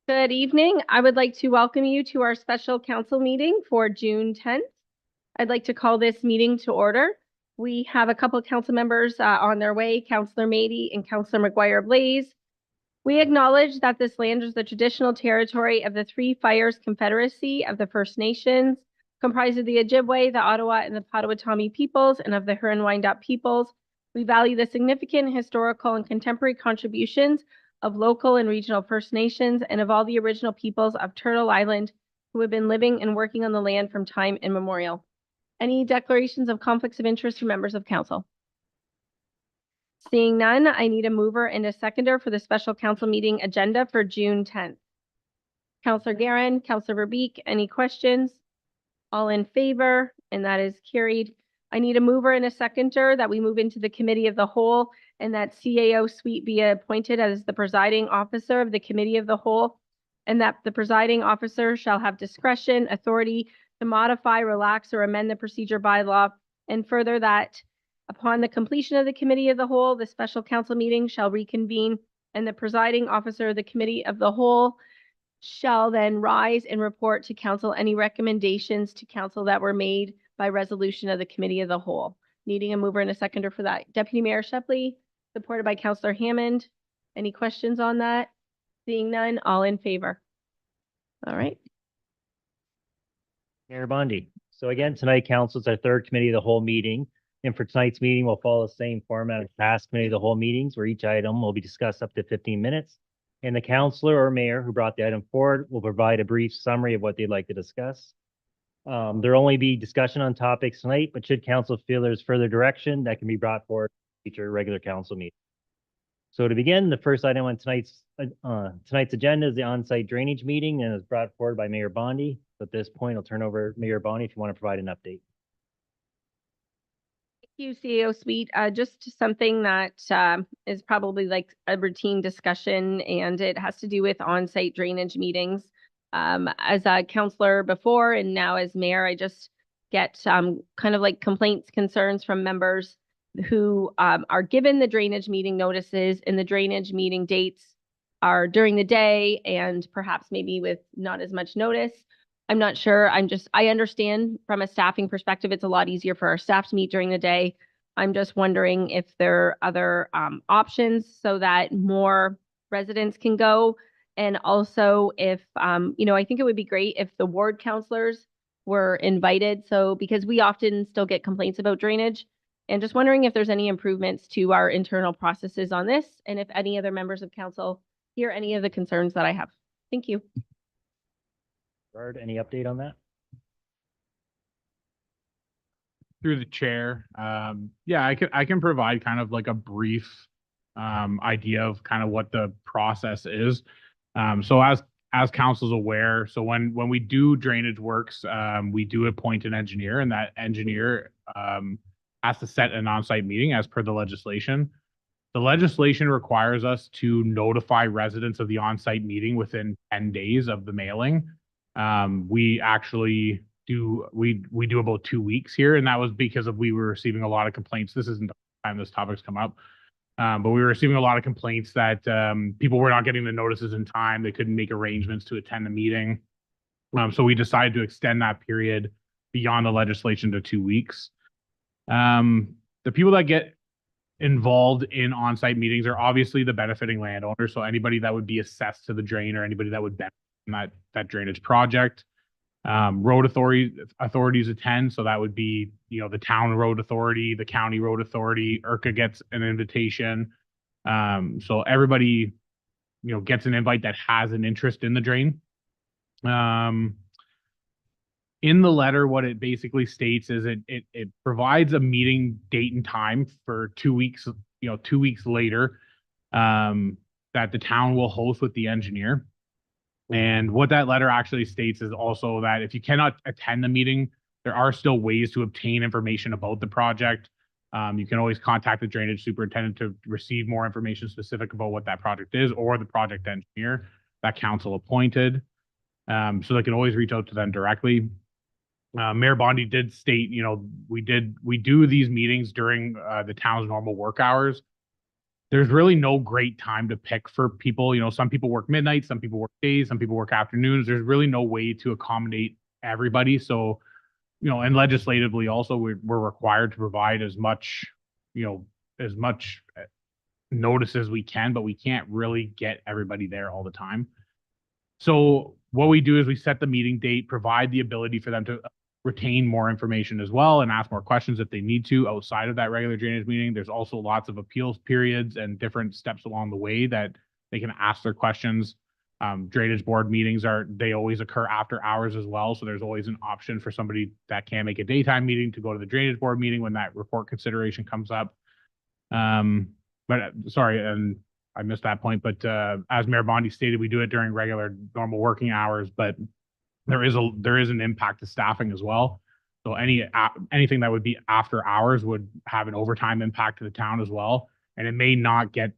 Good evening. I would like to welcome you to our special council meeting for June 10th. I'd like to call this meeting to order. We have a couple of council members on their way, Councillor Mady and Councillor McGuire Blaze. We acknowledge that this land is the traditional territory of the Three Fires Confederacy of the First Nations, comprised of the Ojibwe, the Ottawa, and the Potawatomi peoples, and of the Huron-Wendat peoples. We value the significant historical and contemporary contributions of local and regional First Nations and of all the original peoples of Turtle Island who have been living and working on the land from time immemorial. Any declarations of conflicts of interest from members of council? Seeing none, I need a mover and a seconder for the special council meeting agenda for June 10th. Councillor Guerin, Councillor Verbeek, any questions? All in favor, and that is carried. I need a mover and a seconder that we move into the committee of the whole and that CAO Sweet be appointed as the presiding officer of the committee of the whole, and that the presiding officer shall have discretion, authority to modify, relax, or amend the procedure bylaw, and further that upon the completion of the committee of the whole, the special council meeting shall reconvene, and the presiding officer of the committee of the whole shall then rise and report to council any recommendations to council that were made by resolution of the committee of the whole. Needing a mover and a seconder for that. Deputy Mayor Shepley, supported by Councillor Hammond. Any questions on that? Seeing none, all in favor. All right. Mayor Bondi. So again, tonight council is our third committee of the whole meeting. And for tonight's meeting, we'll follow the same format as past committee of the whole meetings, where each item will be discussed up to 15 minutes. And the councillor or mayor who brought the item forward will provide a brief summary of what they'd like to discuss. There'll only be discussion on topics tonight, but should council feel there's further direction, that can be brought forward in future regular council meeting. So to begin, the first item on tonight's agenda is the on-site drainage meeting, and is brought forward by Mayor Bondi. So at this point, I'll turn over Mayor Bondi if you want to provide an update. Thank you, CAO Sweet. Just something that is probably like a routine discussion, and it has to do with on-site drainage meetings. As a councillor before and now as mayor, I just get kind of like complaints, concerns from members who are given the drainage meeting notices, and the drainage meeting dates are during the day and perhaps maybe with not as much notice. I'm not sure. I understand from a staffing perspective, it's a lot easier for our staff to meet during the day. I'm just wondering if there are other options so that more residents can go. And also if, I think it would be great if the ward councillors were invited. So because we often still get complaints about drainage, and just wondering if there's any improvements to our internal processes on this, and if any other members of council hear any of the concerns that I have. Thank you. Any update on that? Through the chair, yeah, I can provide kind of like a brief idea of kind of what the process is. So as council's aware, so when we do drainage works, we do appoint an engineer, and that engineer has to set an on-site meeting as per the legislation. The legislation requires us to notify residents of the on-site meeting within 10 days of the mailing. We actually do about 2 weeks here, and that was because we were receiving a lot of complaints. This isn't the time this topic's come up, but we were receiving a lot of complaints that people were not getting the notices in time. They couldn't make arrangements to attend the meeting. So we decided to extend that period beyond the legislation to 2 weeks. The people that get involved in on-site meetings are obviously the benefiting landowner. So anybody that would be assessed to the drain, or anybody that would benefit from that drainage project. Road authorities attend. So that would be, the town road authority, the county road authority. IRCA gets an invitation. So everybody, gets an invite that has an interest in the drain. In the letter, what it basically states is it provides a meeting date and time for 2 weeks, 2 weeks later, that the town will host with the engineer. And what that letter actually states is also that if you cannot attend the meeting, there are still ways to obtain information about the project. You can always contact the drainage superintendent to receive more information specific about what that project is, or the project engineer that council appointed. So they can always reach out to them directly. Mayor Bondi did state, we do these meetings during the town's normal work hours. there's really no great time to pick for people. You know, some people work midnight, some people work days, some people work afternoons. There's really no way to accommodate everybody. So, you know, and legislatively also we're required to provide as much, you know, as much notice as we can, but we can't really get everybody there all the time. So what we do is we set the meeting date, provide the ability for them to retain more information as well and ask more questions if they need to outside of that regular drainage meeting. There's also lots of appeals periods and different steps along the way that they can ask their questions. Drainage board meetings they always occur after hours as well. So there's always an option for somebody that can't make a daytime meeting to go to the drainage board meeting when that report consideration comes up. But sorry, and I missed that point, but as Mayor Bondi stated, we do it during regular normal working hours, but there is an impact to staffing as well. So anything that would be after hours would have an overtime impact to the town as well. And it may not get,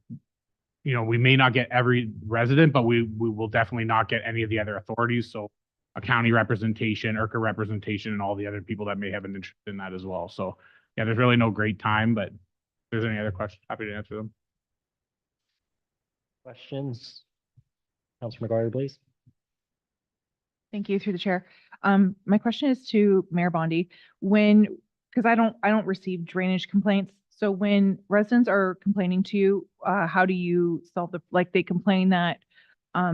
you know, we may not get every resident, but we will definitely not get any of the other authorities. So a county representation, IRCA representation, and all the other people that may have an interest in that as well. So yeah, there's really no great time, but if there's any other questions, happy to answer them. Questions? Councilor McGuire, please. Thank you through the chair. My question is to Mayor Bondi. Because I don't receive drainage complaints. So when residents are complaining to you, how do you solve like they complain that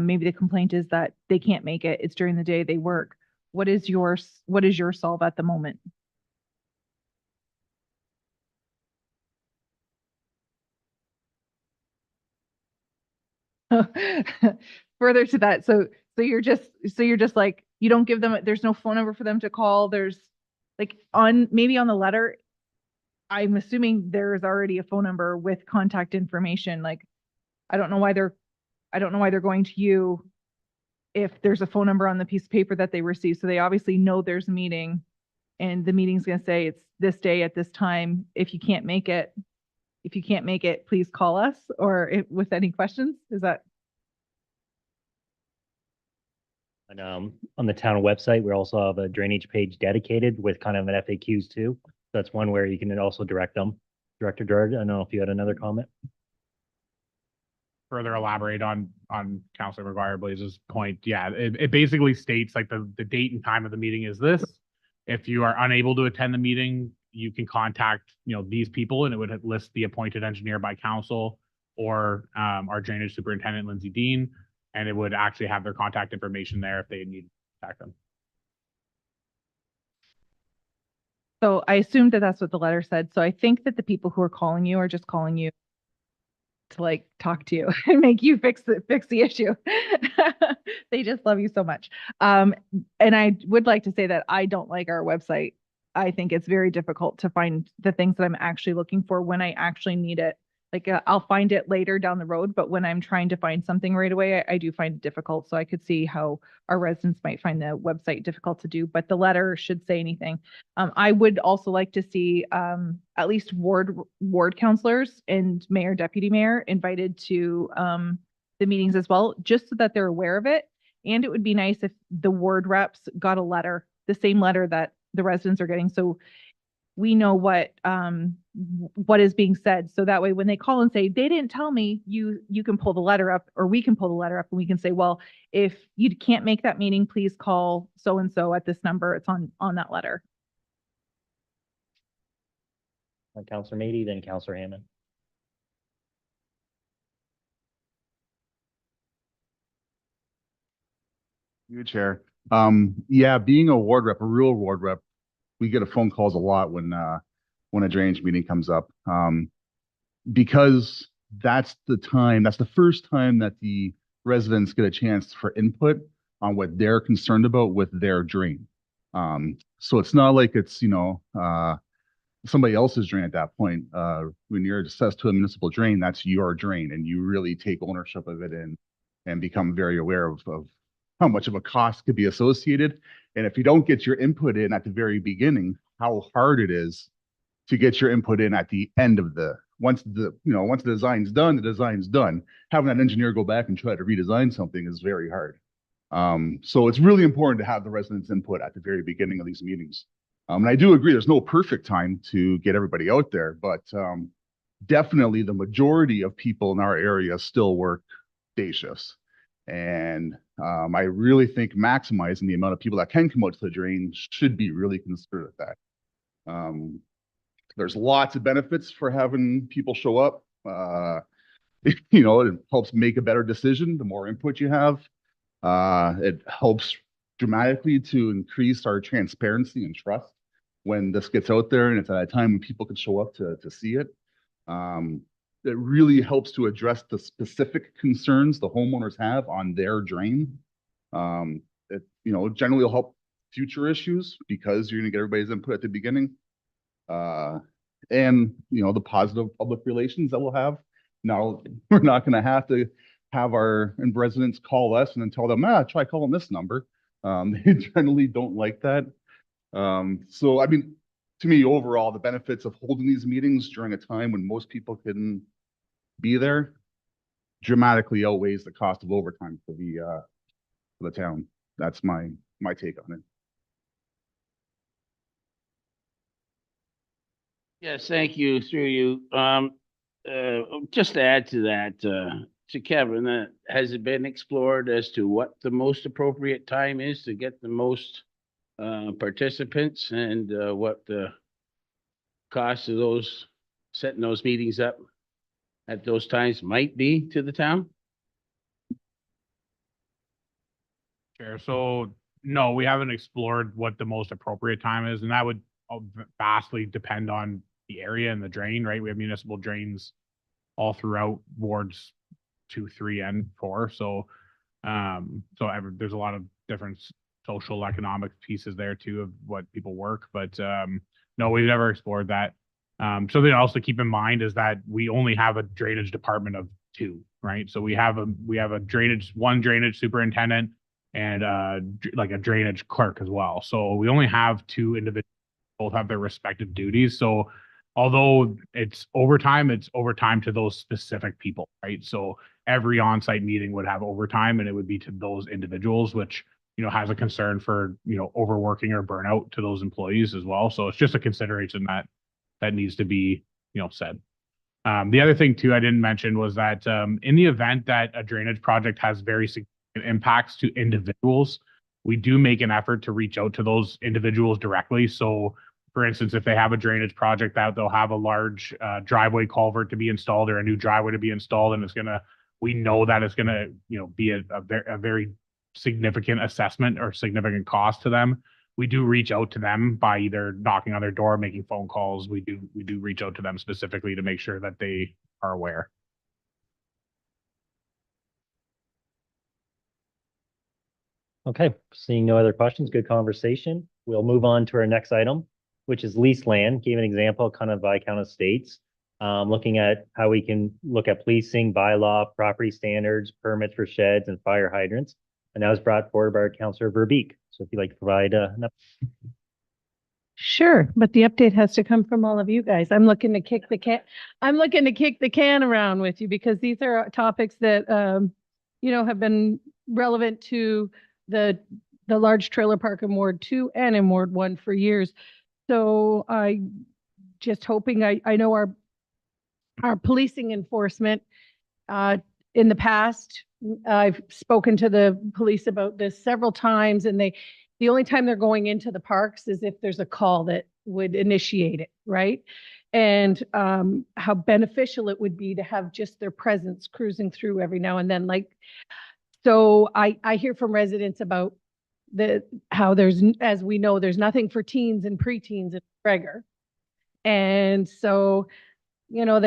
maybe the complaint is that they can't make it. It's during the day they work. What is your solve at the moment? Further to that, so you're just like, you don't give them, there's no phone number for them to call. There's like maybe on the letter, I'm assuming there's already a phone number with contact information. Like, I don't know why they're going to you if there's a phone number on the piece of paper that they receive. So they obviously know there's a meeting and the meeting's going to say it's this day at this time. If you can't make it, please call us, or with any questions. Is that? And on the town website, we also have a drainage page dedicated with kind of an FAQs too. That's one where you can also direct them. Director George, I don't know if you had another comment. Further elaborate on Councilor McGuire Blaze's point. Yeah, it basically states like the date and time of the meeting is this. If you are unable to attend the meeting, you can contact, you know, these people, and it would list the appointed engineer by council or our drainage superintendent, Lindsay Dean, and it would actually have their contact information there if they need to contact them. So I assumed that that's what the letter said. So I think that the people who are calling you are just calling you to like talk to you and make you fix the issue. They just love you so much. And I would like to say that I don't like our website. I think it's very difficult to find the things that I'm actually looking for when I actually need it. Like I'll find it later down the road, but when I'm trying to find something right away, I do find it difficult. So I could see how our residents might find the website difficult to do, but the letter should say anything. I would also like to see at least ward councilors and mayor, deputy mayor invited to the meetings as well, just so that they're aware of it. And it would be nice if the ward reps got a letter, the same letter that the residents are getting. So we know what is being said. So that way, when they call and say, they didn't tell me, you can pull the letter up, or we can pull the letter up and we can say, well, if you can't make that meeting, please call so-and-so at this number. It's on that letter. Councilor Mady, then Councilor Hammond. You, Chair. Yeah, being a ward rep, a real ward rep, we get a phone calls a lot when a drainage meeting comes up. Because that's the first time that the residents get a chance for input on what they're concerned about with their drain. So it's not like it's, somebody else's drain at that point. When you're assessed to a municipal drain, that's your drain, and you really take ownership of it and become very aware of how much of a cost could be associated. And if you don't get your input in at the very beginning, how hard it is to get your input in at the end of once the design's done, the design's done. Having an engineer go back and try to redesign something is very hard. So it's really important to have the residents' input at the very beginning of these meetings. And I do agree, there's no perfect time to get everybody out there, but definitely the majority of people in our area still work day shifts. And I really think maximizing the amount of people that can come out to the drain should be really considered at that. There's lots of benefits for having people show up. You know, it helps make a better decision the more input you have. It helps dramatically to increase our transparency and trust when this gets out there, and it's at a time when people can show up to see it. It really helps to address the specific concerns the homeowners have on their drain. It, you know, generally will help future issues because you're going to get everybody's input at the beginning. And, you know, the positive public relations that we'll have. Now, we're not going to have our residents call us and then tell them, try calling this number. They generally don't like that. So, I mean, to me, overall, the benefits of holding these meetings during a time when most people can be there dramatically outweighs the cost of overtime for the town. That's my take on it. Yes, thank you, through you. Just to add to that, to Kevin, has it been explored as to what the most appropriate time is to get the most participants and what the cost of those, setting those meetings up at those times might be to the town? Sure. So no, we haven't explored what the most appropriate time is, and that would vastly depend on the area and the drain, right? We have municipal drains all throughout wards 2, 3, and 4. So, there's a lot of different social, economic pieces there too of what people work, but no, we've never explored that. Something also to keep in mind is that we only have a drainage department of 2, right? So we have one drainage superintendent and like a drainage clerk as well. So we only have 2 individuals, both have their respective duties. So although it's overtime to those specific people, right? So every on-site meeting would have overtime, and it would be to those individuals, which, you know, has a concern for, you know, overworking or burnout to those employees as well. So it's just a consideration that needs to be, you know, said. The other thing too I didn't mention was that in the event that a drainage project has very significant impacts to individuals, we do make an effort to reach out to those individuals directly. So for instance, if they have a drainage project that they'll have a large driveway culvert to be installed or a new driveway to be installed, and we know that it's gonna, you know, be a very significant assessment or significant cost to them. We do reach out to them by either knocking on their door, making phone calls. We do reach out to them specifically to make sure that they are aware. Okay, seeing no other questions, good conversation. We'll move on to our next item, which is leased land. Gave an example kind of Viscount Estates, looking at how we can look at policing, bylaw, property standards, permits for sheds and fire hydrants. And that was brought forward by Councillor Verbeek. So if you'd like to provide an update. Sure, but the update has to come from all of you guys. I'm looking to kick the can around with you because these are topics that, you know, have been relevant to the large trailer park in Ward 2 and in Ward 1 for years. So I just hoping, I know our policing enforcement, in the past, I've spoken to the police about this several times, and the only time they're going into the parks is if there's a call that would initiate it, right? And how beneficial it would be to have just their presence cruising through every now and then. Like, so I hear from residents about how there's, as we know, there's nothing for teens and preteens in McGregor. And so, you know,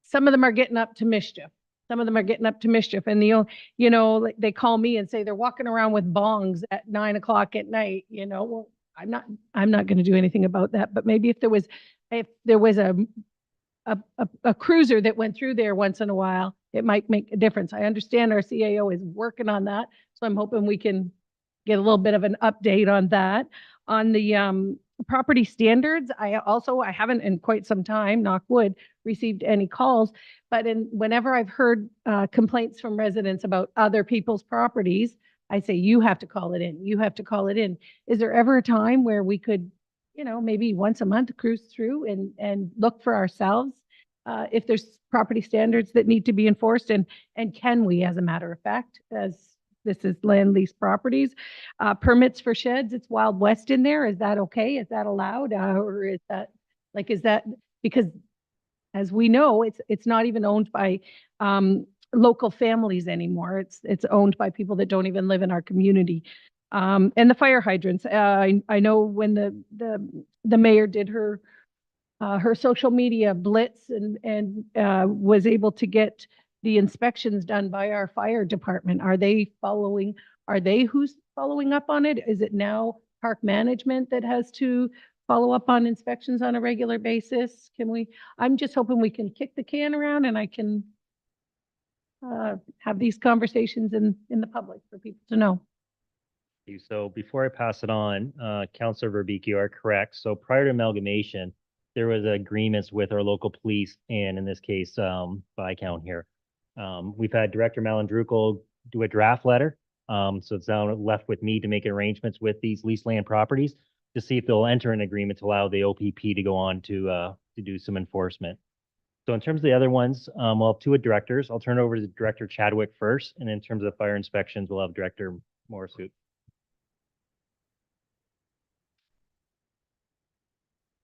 some of them are getting up to mischief. Some of them are getting up to mischief, and you know, like they call me and say they're walking around with bongs at 9 o'clock at night. You know, well, I'm not going to do anything about that. But maybe if there was a cruiser that went through there once in a while, it might make a difference. I understand our CAO is working on that, so I'm hoping we can get a little bit of an update on that. On the property standards, I haven't in quite some time, knock wood, received any calls, but whenever I've heard complaints from residents about other people's properties, I say, you have to call it in. You have to call it in. Is there ever a time where we could, you know, maybe once a month cruise through and look for ourselves? if there's property standards that need to be enforced, and can we, as a matter of fact, as this is land lease properties, permits for sheds, it's Wild West in there. Is that okay? Is that allowed? Or is that, because as we know, it's not even owned by, local families anymore. It's owned by people that don't even live in our community. And the fire hydrants, I know when the mayor did her social media blitz and was able to get the inspections done by our fire department. Are they who's following up on it? Is it now park management that has to follow up on inspections on a regular basis? I'm just hoping we can kick the can around and I can have these conversations in the public for people to know. So before I pass it on, Councillor Verbeek, you are correct. So prior to amalgamation, there was agreements with our local police and in this case, Viscount here. We've had Director Malandruco do a draft letter. So it's now left with me to make arrangements with these leased land properties to see if they'll enter an agreement to allow the OPP to go on to do some enforcement. So in terms of the other ones, we'll have two directors. I'll turn it over to Director Chadwick first. And in terms of fire inspections, we'll have Director Morrishood.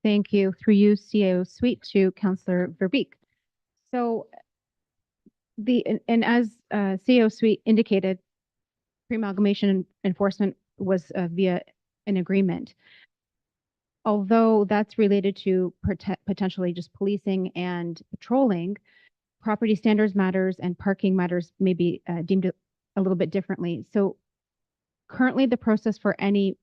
Thank you. Through you, CAO Suite, to Councillor Verbeek. So as CAO Suite indicated, pre-amalgamation enforcement was via an agreement. Although that's related to potentially just policing and patrolling, property standards matters and parking matters may be deemed a little bit differently. So currently the process for any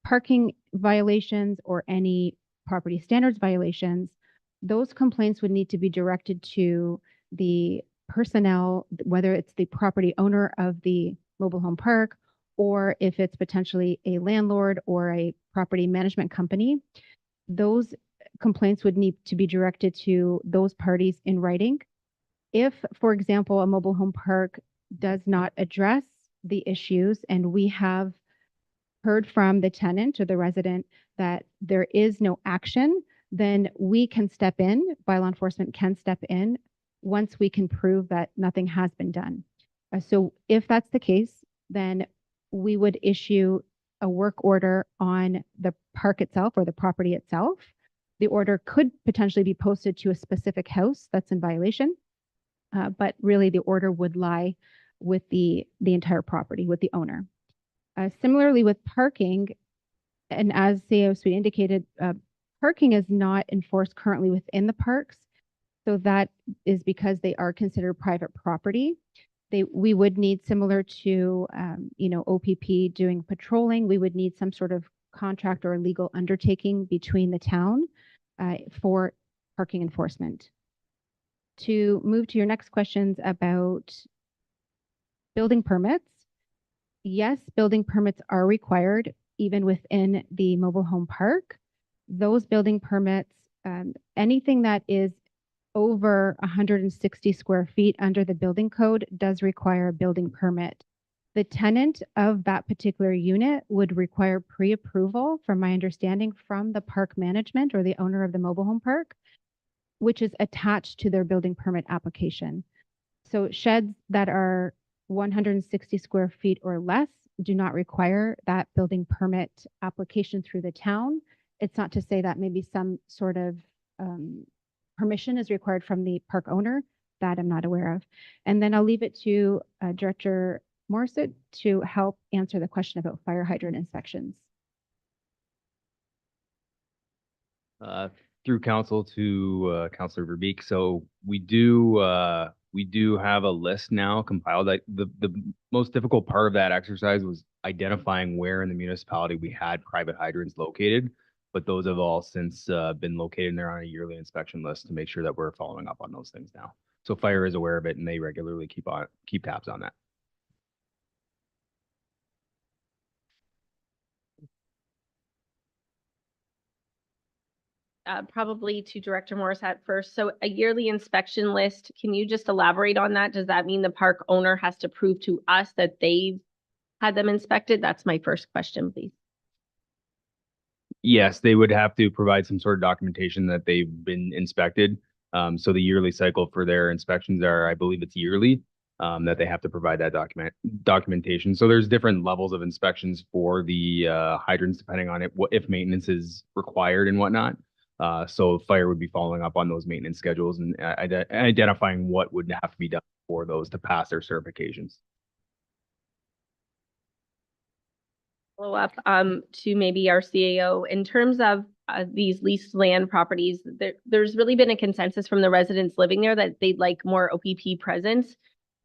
parking violations or any property standards violations, those complaints would need to be directed to the personnel, whether it's the property owner of the mobile home park, or if it's potentially a landlord or a property management company. Those complaints would need to be directed to those parties in writing. If, for example, a mobile home park does not address the issues and we have heard from the tenant or the resident that there is no action, then we can step in, bylaw enforcement can step in once we can prove that nothing has been done. So if that's the case, then we would issue a work order on the park itself or the property itself. The order could potentially be posted to a specific house that's in violation, but really the order would lie with the entire property, with the owner. Similarly with parking, and as CAO Suite indicated, parking is not enforced currently within the parks. So that is because they are considered private property. We would need, similar to OPP doing patrolling, we would need some sort of contract or legal undertaking between the town for parking enforcement. To move to your next questions about building permits, yes, building permits are required even within the mobile home park. Those building permits, anything that is over 160 square feet under the building code does require a building permit. The tenant of that particular unit would require pre-approval, from my understanding, from the park management or the owner of the mobile home park, which is attached to their building permit application. So sheds that are 160 square feet or less do not require that building permit application through the town. It's not to say that maybe some sort of permission is required from the park owner, that I'm not aware of. And then I'll leave it to Director Morissette to help answer the question about fire hydrant inspections. Through council to Councillor Verbeek. So we do have a list now compiled. The most difficult part of that exercise was identifying where in the municipality we had private hydrants located, but those have all since been located and they're on a yearly inspection list to make sure that we're following up on those things now. So fire is aware of it and they regularly keep tabs on that. Probably to Director Morissette first. So a yearly inspection list, can you just elaborate on that? Does that mean the park owner has to prove to us that they've had them inspected? That's my first question, please. Yes, they would have to provide some sort of documentation that they've been inspected. So the yearly cycle for their inspections are, I believe it's yearly, that they have to provide that documentation. So there's different levels of inspections for the hydrants depending on it, if maintenance is required and whatnot. So fire would be following up on those maintenance schedules and identifying what would have to be done for those to pass their certifications. Follow up to maybe our CAO in terms of these leased land properties. There's really been a consensus from the residents living there that they'd like more OPP presence.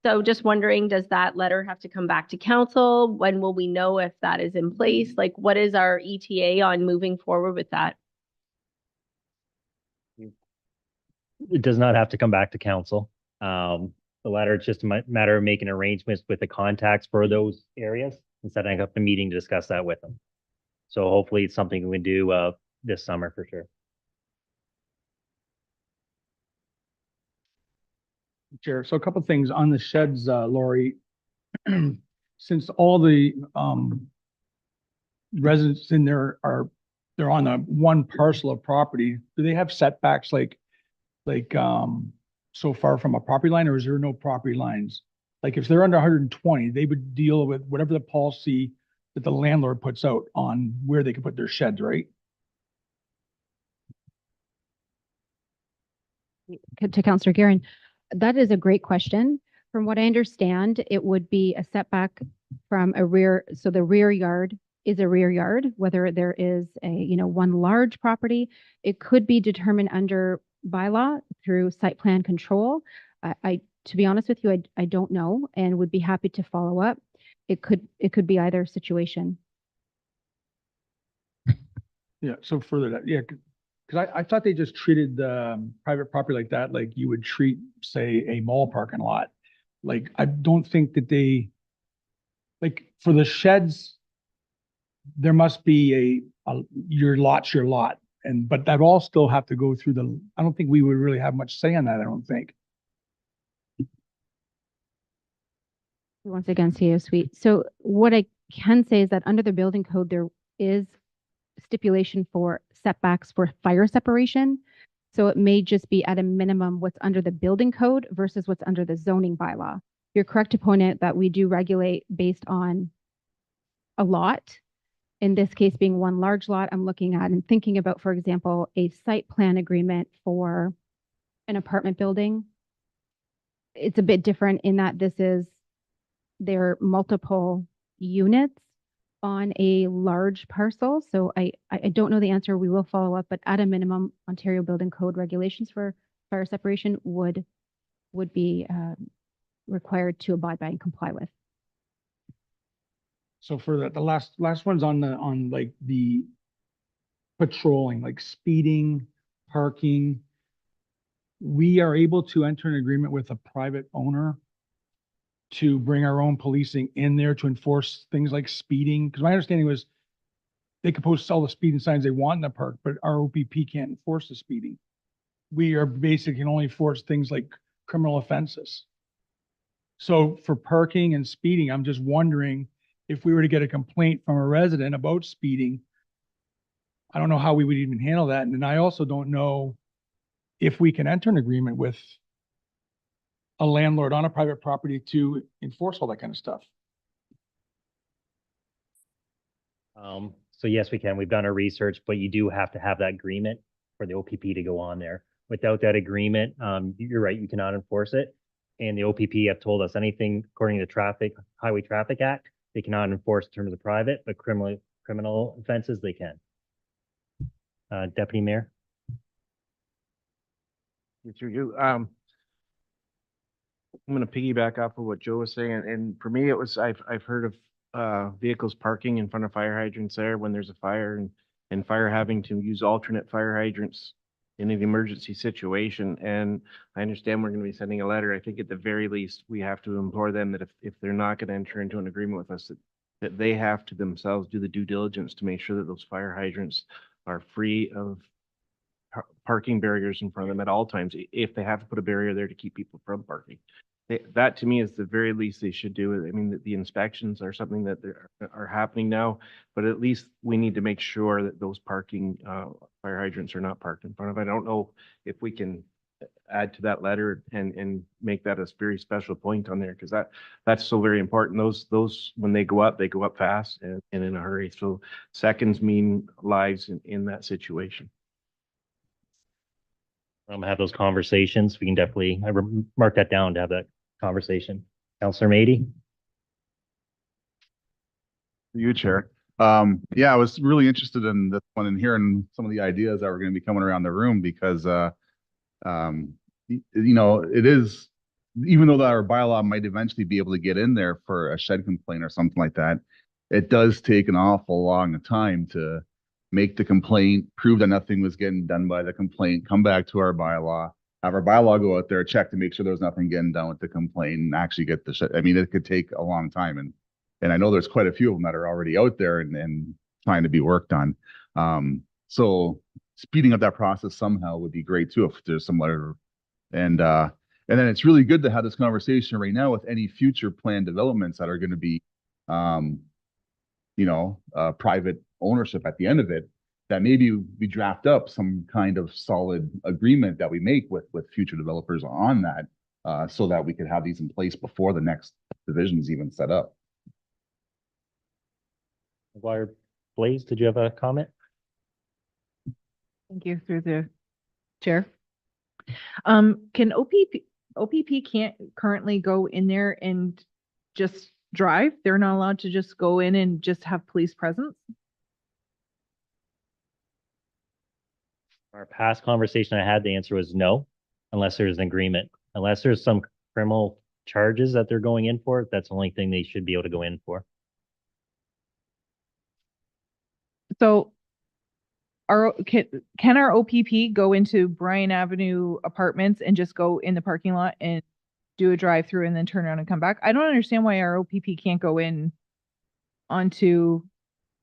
So just wondering, does that letter have to come back to council? When will we know if that is in place? Like, what is our ETA on moving forward with that? It does not have to come back to council. The letter, it's just a matter of making arrangements with the contacts for those areas and setting up a meeting to discuss that with them. So hopefully it's something we can do this summer for sure. Chair, so a couple of things on the sheds, Lori. Since all the residents in there they're on a one parcel of property, do they have setbacks like so far from a property line, or is there no property lines? Like if they're under 120, they would deal with whatever the policy that the landlord puts out on where they can put their sheds, right? To Councillor Guerin, that is a great question. From what I understand, it would be a setback from a rear, so the rear yard is a rear yard, whether there is a, one large property, it could be determined under bylaw through site plan control. To be honest with you, I don't know and would be happy to follow up. It could be either situation. Yeah, so further that, yeah, because I thought they just treated private property like that, like you would treat, say, a mall parking lot. Like, I don't think that like, for the sheds, there must be your lot's your lot. But that all still have to go through I don't think we would really have much say on that, I don't think. Once again, CEO Suite. So what I can say is that under the building code, there is stipulation for setbacks for fire separation. So it may just be at a minimum what's under the building code versus what's under the zoning bylaw. You're correct to point out that we do regulate based on a lot. In this case being one large lot, I'm looking at and thinking about, for example, a site plan agreement for an apartment building. It's a bit different in that there are multiple units on a large parcel. So I don't know the answer. We will follow up, but at a minimum, Ontario Building Code regulations for fire separation would be required to abide by and comply with. So for the last one's on like the patrolling, like speeding, parking. We are able to enter an agreement with a private owner to bring our own policing in there to enforce things like speeding. Because my understanding was they could post all the speeding signs they want in the park, but our OPP can't enforce the speeding. We are basically can only enforce things like criminal offenses. So for parking and speeding, I'm just wondering if we were to get a complaint from a resident about speeding, I don't know how we would even handle that. And then I also don't know if we can enter an agreement with a landlord on a private property to enforce all that kind of stuff. So yes, we can. We've done our research, but you do have to have that agreement for the OPP to go on there. Without that agreement, you're right, you cannot enforce it. And the OPP have told us anything according to the Highway Traffic Act, they cannot enforce in terms of private, but criminal offenses they can. Deputy Mayor. Through you. I'm going to piggyback off of what Joe was saying, and for me, it was I've heard of vehicles parking in front of fire hydrants there when there's a fire, and fire having to use alternate fire hydrants in an emergency situation. And I understand we're going to be sending a letter. I think at the very least we have to implore them that if they're not going to enter into an agreement with us, that they have to themselves do the due diligence to make sure that those fire hydrants are free of parking barriers in front of them at all times, if they have to put a barrier there to keep people from parking. That to me is the very least they should do. I mean, the inspections are something that are happening now, but at least we need to make sure that those parking, fire hydrants are not parked in front of. I don't know if we can add to that letter and make that a very special point on there, because that's so very important. Those, when they go up fast and in a hurry. So seconds mean lives in that situation. Have those conversations. We can definitely, mark that down to have that conversation. Counselor Mady? You, Chair. Yeah, I was really interested in this one and hearing some of the ideas that were going to be coming around the room because, you know, it is, even though that our bylaw might eventually be able to get in there for a shed complaint or something like that, it does take an awful long time to make the complaint, prove that nothing was getting done by the complaint, come back to our bylaw, have our bylaw go out there, check to make sure there was nothing getting done with the complaint and actually get the shed. I mean, it could take a long time. And I know there's quite a few of them that are already out there and trying to be worked on. So speeding up that process somehow would be great too, if there's some letter. And then it's really good to have this conversation right now with any future planned developments that are going to be, you know, private ownership at the end of it, that maybe we draft up some kind of solid agreement that we make with future developers on that, so that we could have these in place before the next division is even set up. McGuire Blaze, did you have a comment? Thank you, through the chair. Can OPP can't currently go in there and just drive? They're not allowed to just go in and just have police presence? Our past conversation I had, the answer was no, unless there's an agreement. Unless there's some criminal charges that they're going in for, that's the only thing they should be able to go in for. So can our OPP go into Bryan Avenue Apartments and just go in the parking lot and do a drive-through and then turn around and come back? I don't understand why our OPP can't go in onto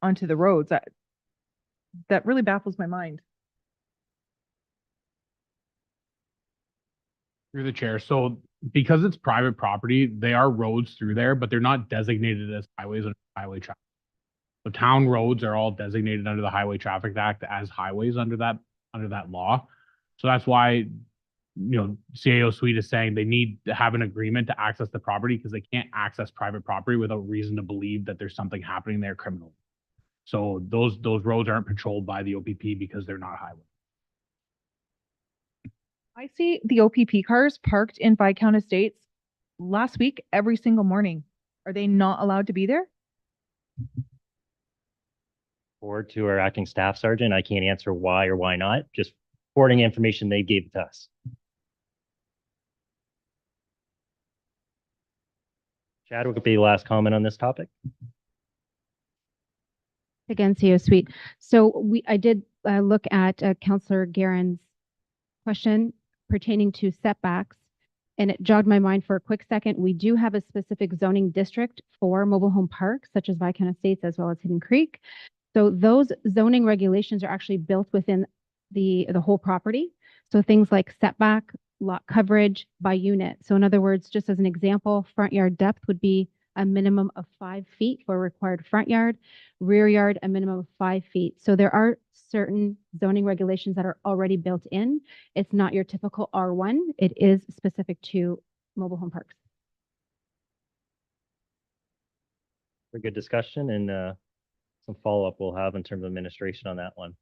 the roads. That really baffles my mind. Through the chair. So because it's private property, they are roads through there, but they're not designated as highways under highway traffic. So town roads are all designated under the Highway Traffic Act as highways under that law. So that's why, you know, CAO Suite is saying they need to have an agreement to access the property, because they can't access private property without reason to believe that there's something happening there criminally. So those roads aren't patrolled by the OPP because they're not highways. I see the OPP cars parked in Viscount Estates last week every single morning. Are they not allowed to be there? Forward to our acting staff sergeant. I can't answer why or why not, just forwarding information they gave to us. Chadwick would be the last comment on this topic. Again, CAO Suite. So I did look at Councillor Guerin's question pertaining to setbacks, and it jogged my mind for a quick second. We do have a specific zoning district for mobile home parks, such as Viscount Estates as well as Hidden Creek. So those zoning regulations are actually built within the whole property. So things like setback, lot coverage by unit. So in other words, just as an example, front yard depth would be a minimum of 5 feet for a required front yard, rear yard, a minimum of 5 feet. So there are certain zoning regulations that are already built in. It's not your typical R1. It is specific to mobile home parks. For good discussion and some follow-up we'll have in terms of administration on that one.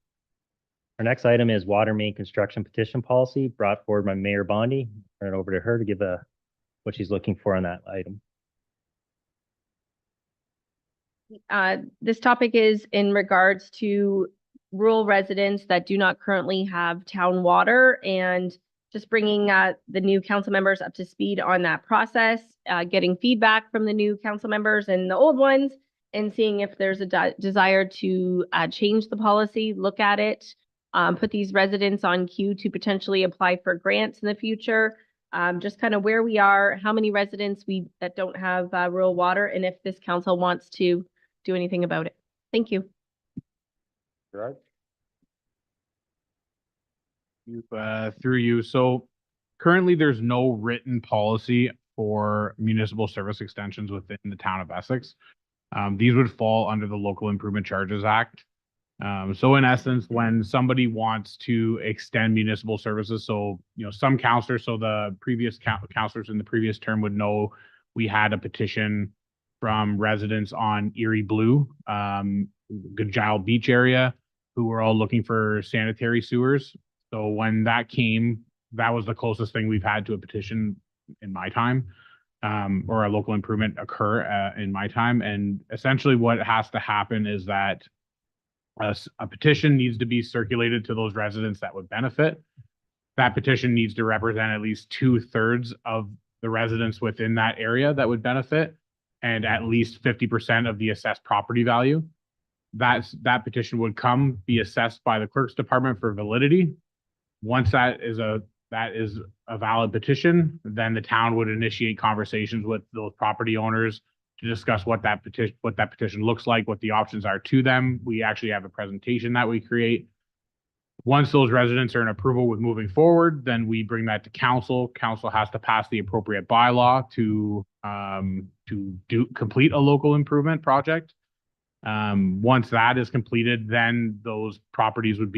Our next item is water main construction petition policy brought forward by Mayor Bondi. Turn it over to her to give what she's looking for on that item. This topic is in regards to rural residents that do not currently have town water, and just bringing the new council members up to speed on that process, getting feedback from the new council members and the old ones, and seeing if there's a desire to change the policy, look at it, put these residents on queue to potentially apply for grants in the future. Just kind of where we are, how many residents that don't have rural water, and if this council wants to do anything about it. Thank you. Gerard? Through you. So currently there's no written policy for municipal service extensions within the town of Essex. These would fall under the Local Improvement Charges Act. So in essence, when somebody wants to extend municipal services, so, some counselors, so the previous counselors in the previous term would know we had a petition from residents on Erie Blue, Goodgild Beach area, who were all looking for sanitary sewers. So when that came, that was the closest thing we've had to a petition in my time, or a local improvement occur in my time. And essentially what has to happen is that a petition needs to be circulated to those residents that would benefit. That petition needs to represent at least 2/3 of the residents within that area that would benefit, and at least 50% of the assessed property value. That petition would be assessed by the clerk's department for validity. Once that is a valid petition, then the town would initiate conversations with those property owners to discuss what that petition looks like, what the options are to them. We actually have a presentation that we create. Once those residents are in approval with moving forward, then we bring that to council. Council has to pass the appropriate bylaw to complete a local improvement project. Once that is completed, then those properties would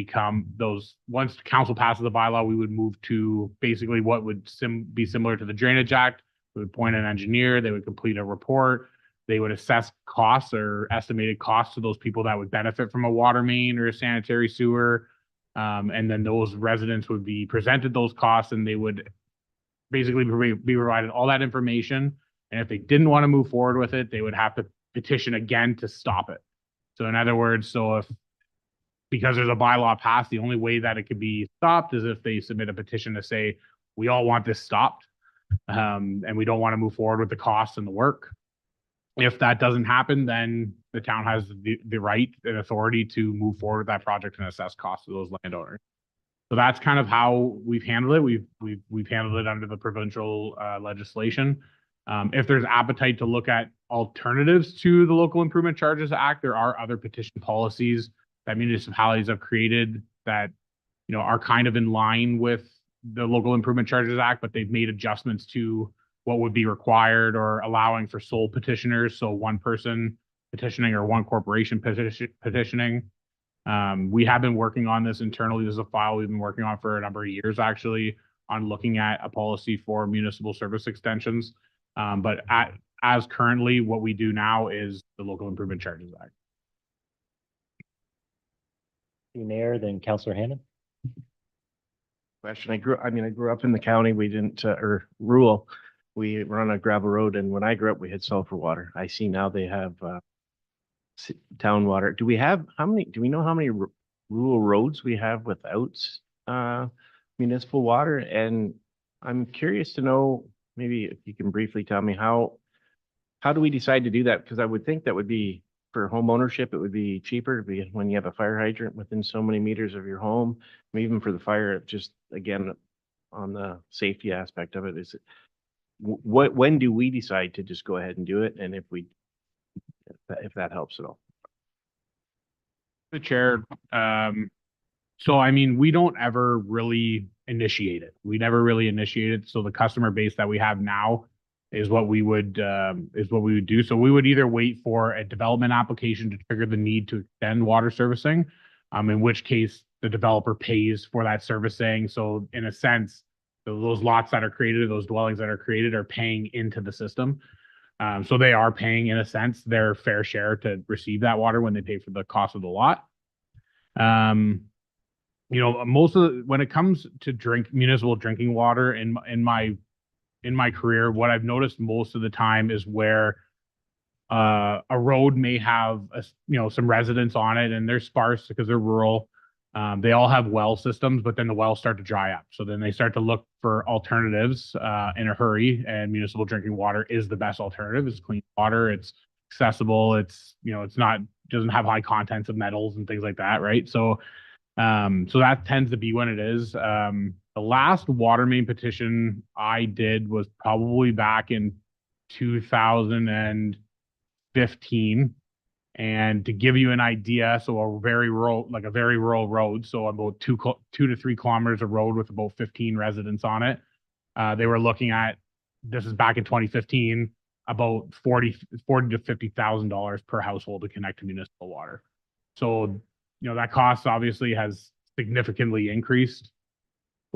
once council passes the bylaw, we would move to basically what would be similar to the Drainage Act. We would appoint an engineer, they would complete a report, they would assess costs or estimated costs to those people that would benefit from a water main or a sanitary sewer. And then those residents would be presented those costs, and they would basically be provided all that information. And if they didn't want to move forward with it, they would have to petition again to stop it. So in other words, because there's a bylaw passed, the only way that it could be stopped is if they submit a petition to say, we all want this stopped, and we don't want to move forward with the costs and the work. If that doesn't happen, then the town has the right and authority to move forward with that project and assess costs of those landowners. So that's kind of how we've handled it. We've handled it under the provincial legislation. If there's appetite to look at alternatives to the Local Improvement Charges Act, there are other petition policies that municipalities have created that, are kind of in line with the Local Improvement Charges Act, but they've made adjustments to what would be required or allowing for sole petitioners. So one person petitioning or one corporation petitioning. We have been working on this internally. This is a file we've been working on for a number of years, actually, on looking at a policy for municipal service extensions. But as currently, what we do now is the Local Improvement Charges Act. Mayor, then Councillor Hannan. Question. I grew up in the county. We didn't, or rural. We were on a gravel road, and when I grew up, we had sulfur water. I see now they have town water. Do we know how many rural roads we have without municipal water? And I'm curious to know, maybe if you can briefly tell me how do we decide to do that? Because I would think that would be, for home ownership, it would be cheaper when you have a fire hydrant within so many meters of your home. I mean, even for the fire, just again, on the safety aspect of it, when do we decide to just go ahead and do it? And if that helps at all. The chair. So, we don't ever really initiate it. We never really initiate it. So the customer base that we have now is what we would do. So we would either wait for a development application to trigger the need to extend water servicing, in which case the developer pays for that servicing. So in a sense, those lots that are created, those dwellings that are created are paying into the system. So they are paying, in a sense, their fair share to receive that water when they pay for the cost of the lot. When it comes to municipal drinking water in my career, what I've noticed most of the time is where a road may have some residents on it, and they're sparse because they're rural. They all have well systems, but then the wells start to dry up. So then they start to look for alternatives in a hurry, and municipal drinking water is the best alternative. It's clean water, it's accessible, doesn't have high contents of metals and things like that, right? So that tends to be when it is. The last water main petition I did was probably back in 2015. And to give you an idea, so a very rural road, so about 2 to 3 kilometers of road with about 15 residents on it. They were looking at this is back in 2015, about $40 to $50,000 per household to connect to municipal water. So, that cost obviously has significantly increased.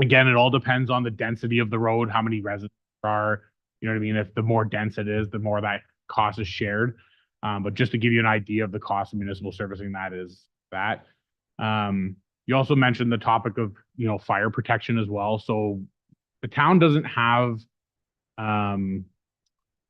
Again, it all depends on the density of the road, how many residents there are. You know what I mean? If the more dense it is, the more that cost is shared. But just to give you an idea of the cost of municipal servicing, that is that. You also mentioned the topic of, fire protection as well. So the town doesn't have an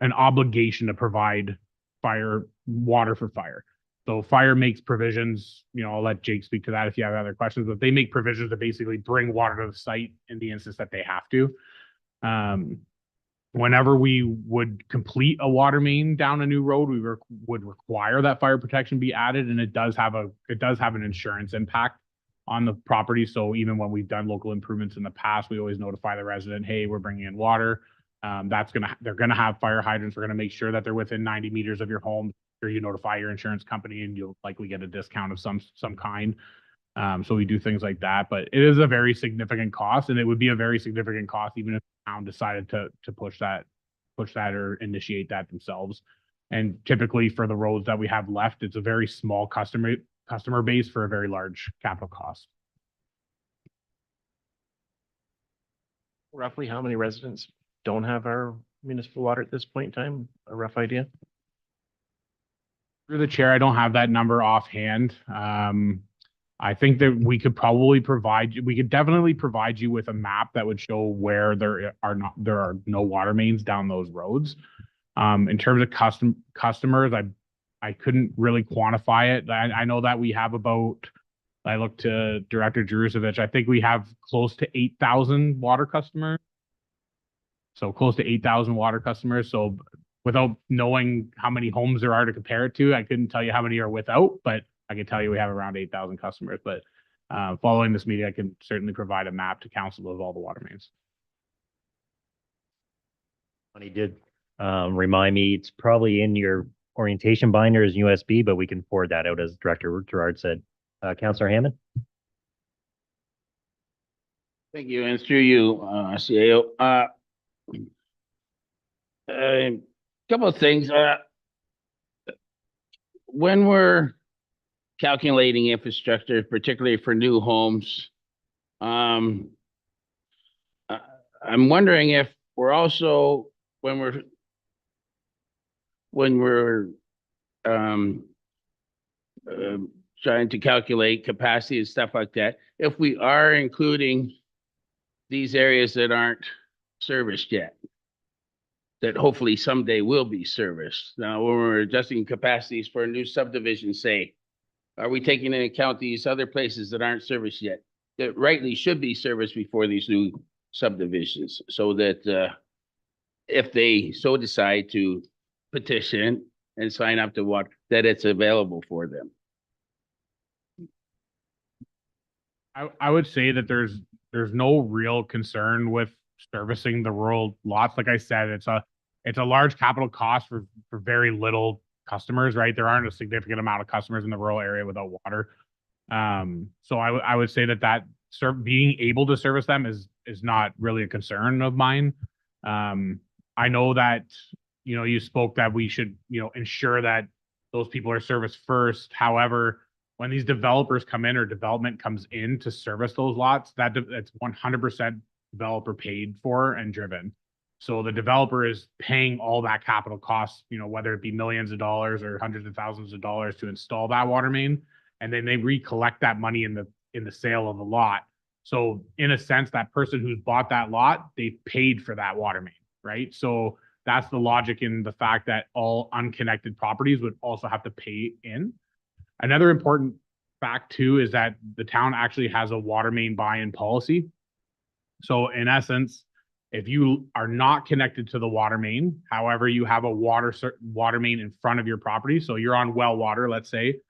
obligation to provide water for fire. So fire makes provisions, I'll let Jake speak to that if you have other questions, but they make provisions to basically bring water to the site in the instance that they have to. Whenever we would complete a water main down a new road, we would require that fire protection be added, and it does have an insurance impact on the property. So even when we've done local improvements in the past, we always notify the resident, hey, we're bringing in water. They're gonna have fire hydrants. We're gonna make sure that they're within 90 meters of your home. Or you notify your insurance company, and you'll likely get a discount of some kind. So we do things like that, but it is a very significant cost, and it would be a very significant cost even if the town decided to push that or initiate that themselves. And typically for the roads that we have left, it's a very small customer base for a very large capital cost. Roughly how many residents don't have our municipal water at this point in time? A rough idea? Through the chair, I don't have that number offhand. I think that we could definitely provide you with a map that would show where there are no water mains down those roads. In terms of customers, I couldn't really quantify it. I know that we have I looked to Director Jerusevich, I think we have close to 8,000 water customers. So close to 8,000 water customers. So without knowing how many homes there are to compare it to, I couldn't tell you how many are without, but I can tell you we have around 8,000 customers. But following this meeting, I can certainly provide a map to council of all the water mains. He did remind me, it's probably in your orientation binder as USB, but we can forward that out as Director Gerard said. Councillor Hammond? Thank you, and through you, CAO. A couple of things. When we're calculating infrastructure, particularly for new homes, I'm wondering if we're also, when we're trying to calculate capacity and stuff like that, if we are including these areas that aren't serviced yet, that hopefully someday will be serviced. Now, when we're adjusting capacities for a new subdivision, say, are we taking into account these other places that aren't serviced yet, that rightly should be serviced before these new subdivisions, so that if they so decide to petition and sign up to water, that it's available for them? I would say that there's no real concern with servicing the rural lots. Like I said, it's a large capital cost for very little customers, right? There aren't a significant amount of customers in the rural area without water. So I would say that being able to service them is not really a concern of mine. I know that, you spoke that we should, ensure that those people are serviced first. However, when these developers come in or development comes in to service those lots, that's 100% developer paid for and driven. So the developer is paying all that capital cost, whether it be millions of dollars or hundreds of thousands of dollars to install that water main, and then they recollect that money in the sale of the lot. So in a sense, that person who's bought that lot, they paid for that water main, right? So that's the logic in the fact that all unconnected properties would also have to pay in. Another important fact too is that the town actually has a water main buy-in policy. So in essence, if you are not connected to the water main, however, you have a water main in front of your property. So you're on well water, let's say,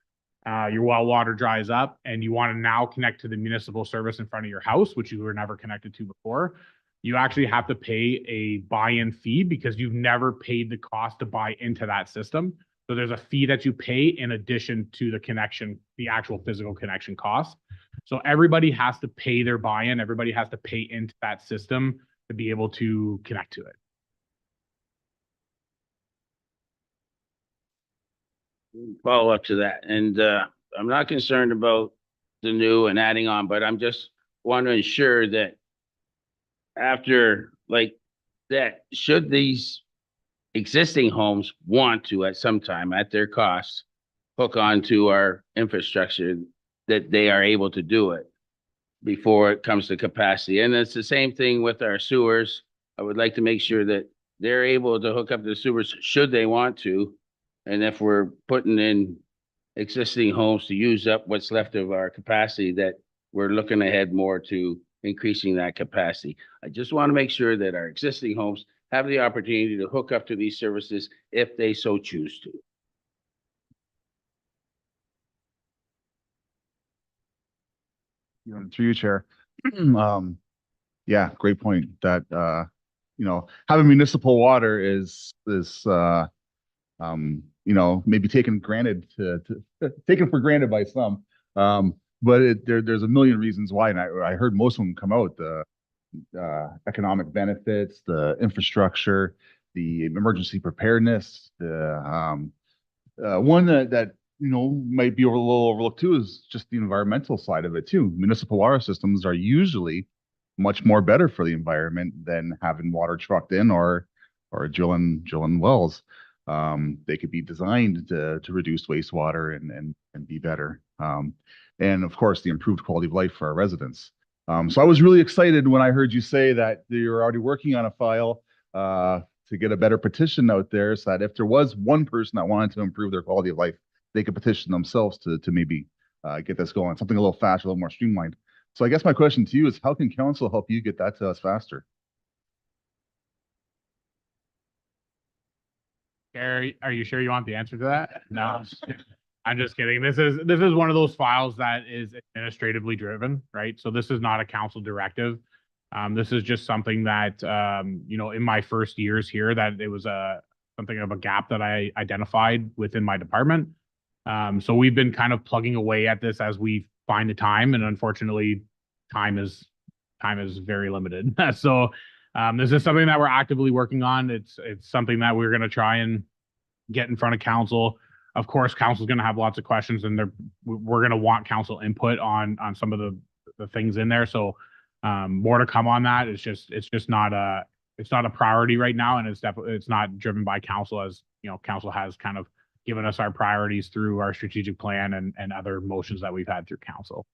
your well water dries up and you want to now connect to the municipal service in front of your house, which you were never connected to before. You actually have to pay a buy-in fee because you've never paid the cost to buy into that system. So there's a fee that you pay in addition to the connection, the actual physical connection cost. So everybody has to pay their buy-in. Everybody has to pay into that system to be able to connect to it. follow up to that. And I'm not concerned about the new and adding on, but I'm just want to ensure that after like that, should these existing homes want to at some time at their cost hook onto our infrastructure, that they are able to do it before it comes to capacity. And it's the same thing with our sewers. I would like to make sure that they're able to hook up the sewers should they want to. And if we're putting in existing homes to use up what's left of our capacity, that we're looking ahead more to increasing that capacity. I just want to make sure that our existing homes have the opportunity to hook up to these services if they so choose to. Through you, Chair. Yeah, great point that, having municipal water is, maybe taken for granted by some. But there's a million reasons why. And I heard most of them come out, the economic benefits, the infrastructure, the emergency preparedness, the one that might be a little overlooked too is just the environmental side of it too. Municipal water systems are usually much more better for the environment than having water trucked in or drilling wells. They could be designed to reduce wastewater and be better. And of course, the improved quality of life for our residents. So I was really excited when I heard you say that you're already working on a file to get a better petition out there, so that if there was one person that wanted to improve their quality of life, they could petition themselves to maybe get this going, something a little faster, a little more streamlined. So I guess my question to you is, how can council help you get that to us faster? Gary, are you sure you want the answer to that? No, I'm just kidding. This is one of those files that is administratively driven, right? So this is not a council directive. This is just something that, in my first years here, that it was something of a gap that I identified within my department. So we've been kind of plugging away at this as we find the time, and unfortunately, time is very limited. So this is something that we're actively working on. It's something that we're going to try and get in front of council. Of course, council's going to have lots of questions, and we're going to want council input on some of the things in there. So more to come on that. It's just not a priority right now, and it's not driven by council, as council has kind of given us our priorities through our strategic plan and other motions that we've had through council.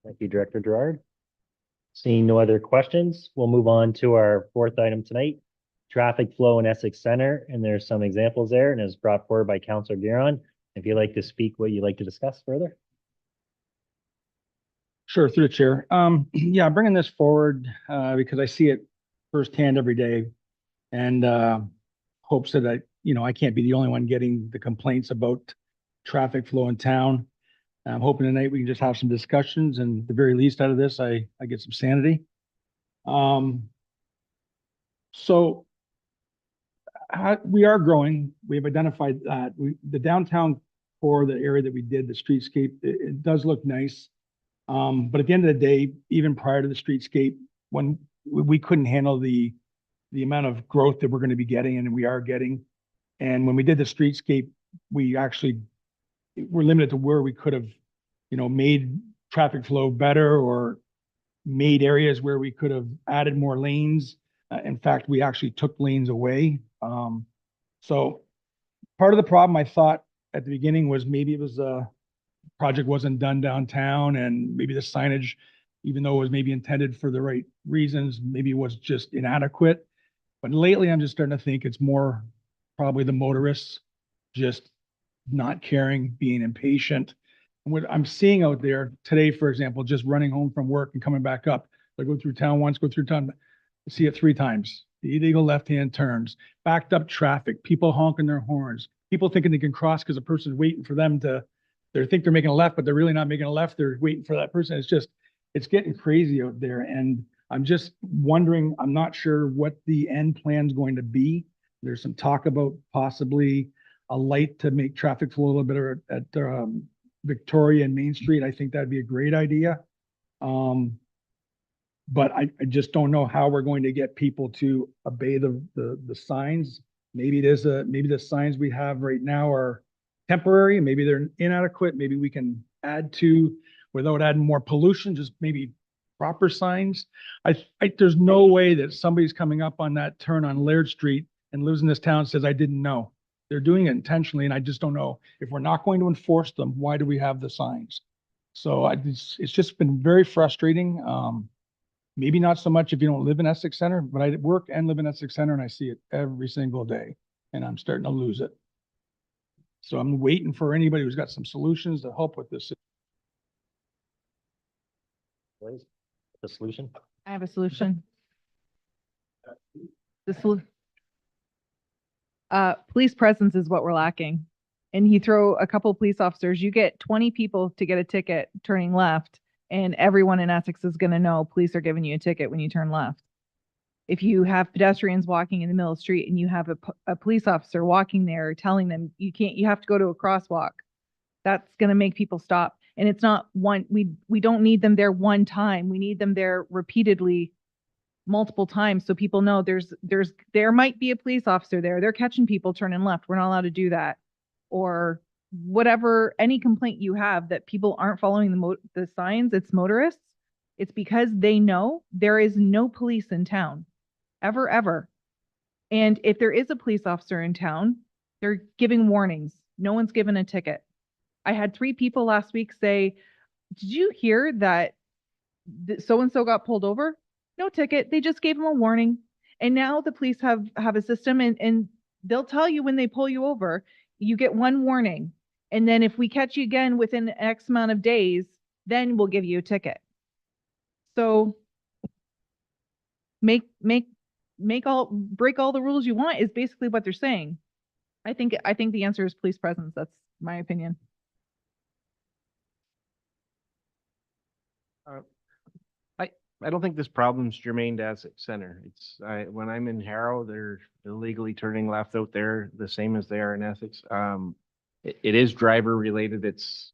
Thank you, Director Gerard. Seeing no other questions, we'll move on to our fourth item tonight, traffic flow in Essex Center. And there's some examples there, and it's brought forward by Councillor Giron. If you'd like to speak, what you'd like to discuss further. Sure, through the chair. Yeah, I'm bringing this forward because I see it firsthand every day, and hopes that I can't be the only one getting the complaints about traffic flow in town. I'm hoping tonight we can just have some discussions, and at the very least out of this, I get some sanity. So we are growing. We have identified that the downtown core, the area that we did, the streetscape, it does look nice. But at the end of the day, even prior to the streetscape, when we couldn't handle the amount of growth that we're going to be getting, and we are getting. And when we did the streetscape, we actually were limited to where we could have, made traffic flow better or made areas where we could have added more lanes. In fact, we actually took lanes away. So part of the problem, I thought at the beginning, was maybe it was project wasn't done downtown, and maybe the signage, even though it was maybe intended for the right reasons, maybe it was just inadequate. But lately, I'm just starting to think it's more probably the motorists just not caring, being impatient. And what I'm seeing out there today, for example, just running home from work and coming back up, I go through town once, go through town, I see it 3 times. The illegal left-hand turns, backed up traffic, people honking their horns, people thinking they can cross because a person's waiting for them to, they think they're making a left, but they're really not making a left. They're waiting for that person. It's getting crazy out there. And I'm just wondering, I'm not sure what the end plan is going to be. There's some talk about possibly a light to make traffic flow a little better at Victoria and Main Street. I think that'd be a great idea. But I just don't know how we're going to get people to obey the signs Maybe maybe the signs we have right now are temporary, maybe they're inadequate, maybe we can add to without adding more pollution, just maybe proper signs. There's no way that somebody's coming up on that turn on Laird Street and lives in this town and says, I didn't know. They're doing it intentionally, and I just don't know. If we're not going to enforce them, why do we have the signs? So it's just been very frustrating. Maybe not so much if you don't live in Essex Center, but I work and live in Essex Center and I see it every single day and I'm starting to lose it. So I'm waiting for anybody who's got some solutions to help with this. What is the solution? I have a solution. Police presence is what we're lacking. And you throw a couple of police officers, you get 20 people to get a ticket turning left, and everyone in Essex is going to know police are giving you a ticket when you turn left. If you have pedestrians walking in the middle of the street and you have a police officer walking there telling them you have to go to a crosswalk, that's going to make people stop. And it's not one, we don't need them there one time. We need them there repeatedly, multiple times, so people know there might be a police officer there. They're catching people turning left. We're not allowed to do that. Or whatever, any complaint you have that people aren't following the signs, it's motorists. It's because they know there is no police in town, ever. And if there is a police officer in town, they're giving warnings. No one's given a ticket. I had 3 people last week say, did you hear that so-and-so got pulled over? No ticket. They just gave them a warning. And now the police have a system and they'll tell you when they pull you over, you get 1 warning. And then if we catch you again within X amount of days, then we'll give you a ticket. So break all the rules you want is basically what they're saying. I think the answer is police presence. That's my opinion. I don't think this problem's germane to Essex Center. When I'm in Harrow, they're illegally turning left out there, the same as they are in Essex. It is driver related. It's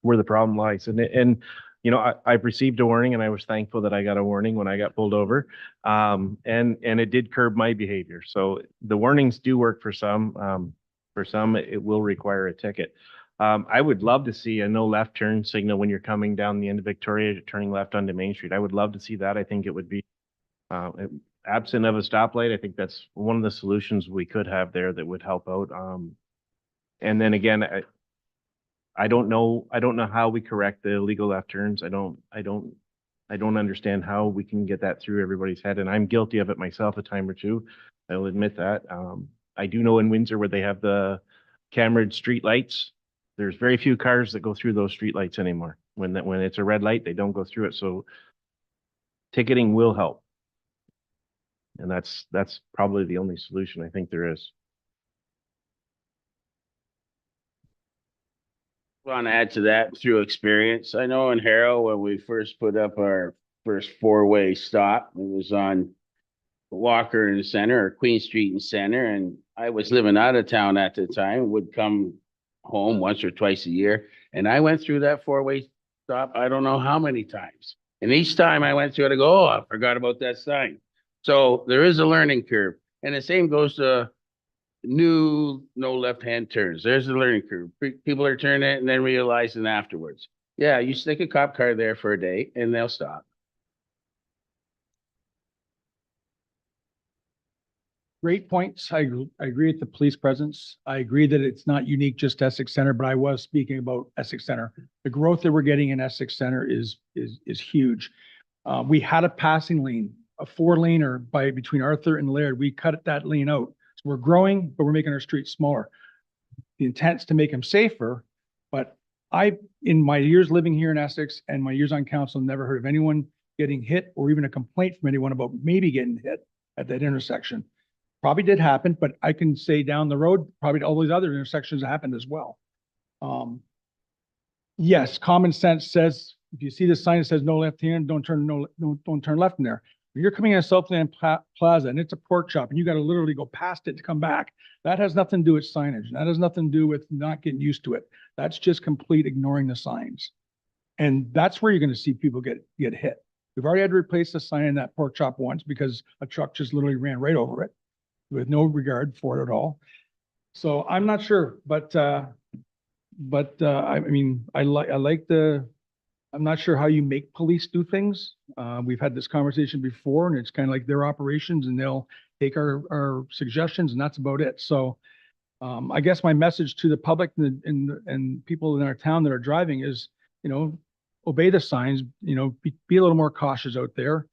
where the problem lies. And you know, I've received a warning and I was thankful that I got a warning when I got pulled over. And it did curb my behavior. So the warnings do work for some. For some, it will require a ticket. I would love to see a no left turn signal when you're coming down the end of Victoria, turning left onto Main Street. I would love to see that. I think it would be absent of a stoplight. I think that's one of the solutions we could have there that would help out. And then again, I don't know how we correct the illegal left turns. I don't understand how we can get that through everybody's head. And I'm guilty of it myself a time or two. I'll admit that. I do know in Windsor where they have the cambered street lights, there's very few cars that go through those street lights anymore. When it's a red light, they don't go through it. So ticketing will help. And that's probably the only solution I think there is. Want to add to that through experience. I know in Harrow, when we first put up our first 4-way stop, it was on Walker in the center or Queen Street in center. And I was living out of town at the time, would come home once or twice a year. And I went through that 4-way stop, I don't know how many times. And each time I went through it, I go, oh, I forgot about that sign. So there is a learning curve. And the same goes to new no left-hand turns. There's a learning curve. People are turning it and then realizing afterwards. Yeah, you stick a cop car there for a day and they'll stop. Great points. I agree with the police presence. I agree that it's not unique just to Essex Center, but I was speaking about Essex Center. The growth that we're getting in Essex Center is huge. We had a passing lane, a 4-laner between Arthur and Laird. We cut that lane out. So we're growing, but we're making our streets smaller. The intent's to make them safer, but in my years living here in Essex and my years on council, never heard of anyone getting hit or even a complaint from anyone about maybe getting hit at that intersection. Probably did happen, but I can say down the road, probably all these other intersections happened as well. Yes, common sense says, if you see the sign that says no left hand, don't turn left in there. When you're coming in a Southland Plaza and it's a pork chop and you got to literally go past it to come back, that has nothing to do with signage. That has nothing to do with not getting used to it. That's just complete ignoring the signs. And that's where you're going to see people get hit. We've already had to replace the sign in that pork chop once because a truck just literally ran right over it. with no regard for it at all. So I'm not sure, but I mean, I like I'm not sure how you make police do things. We've had this conversation before, and it's kind of like their operations, and they'll take our suggestions, and that's about it. So I guess my message to the public and people in our town that are driving is, you know, obey the signs, you know, be a little more cautious out there.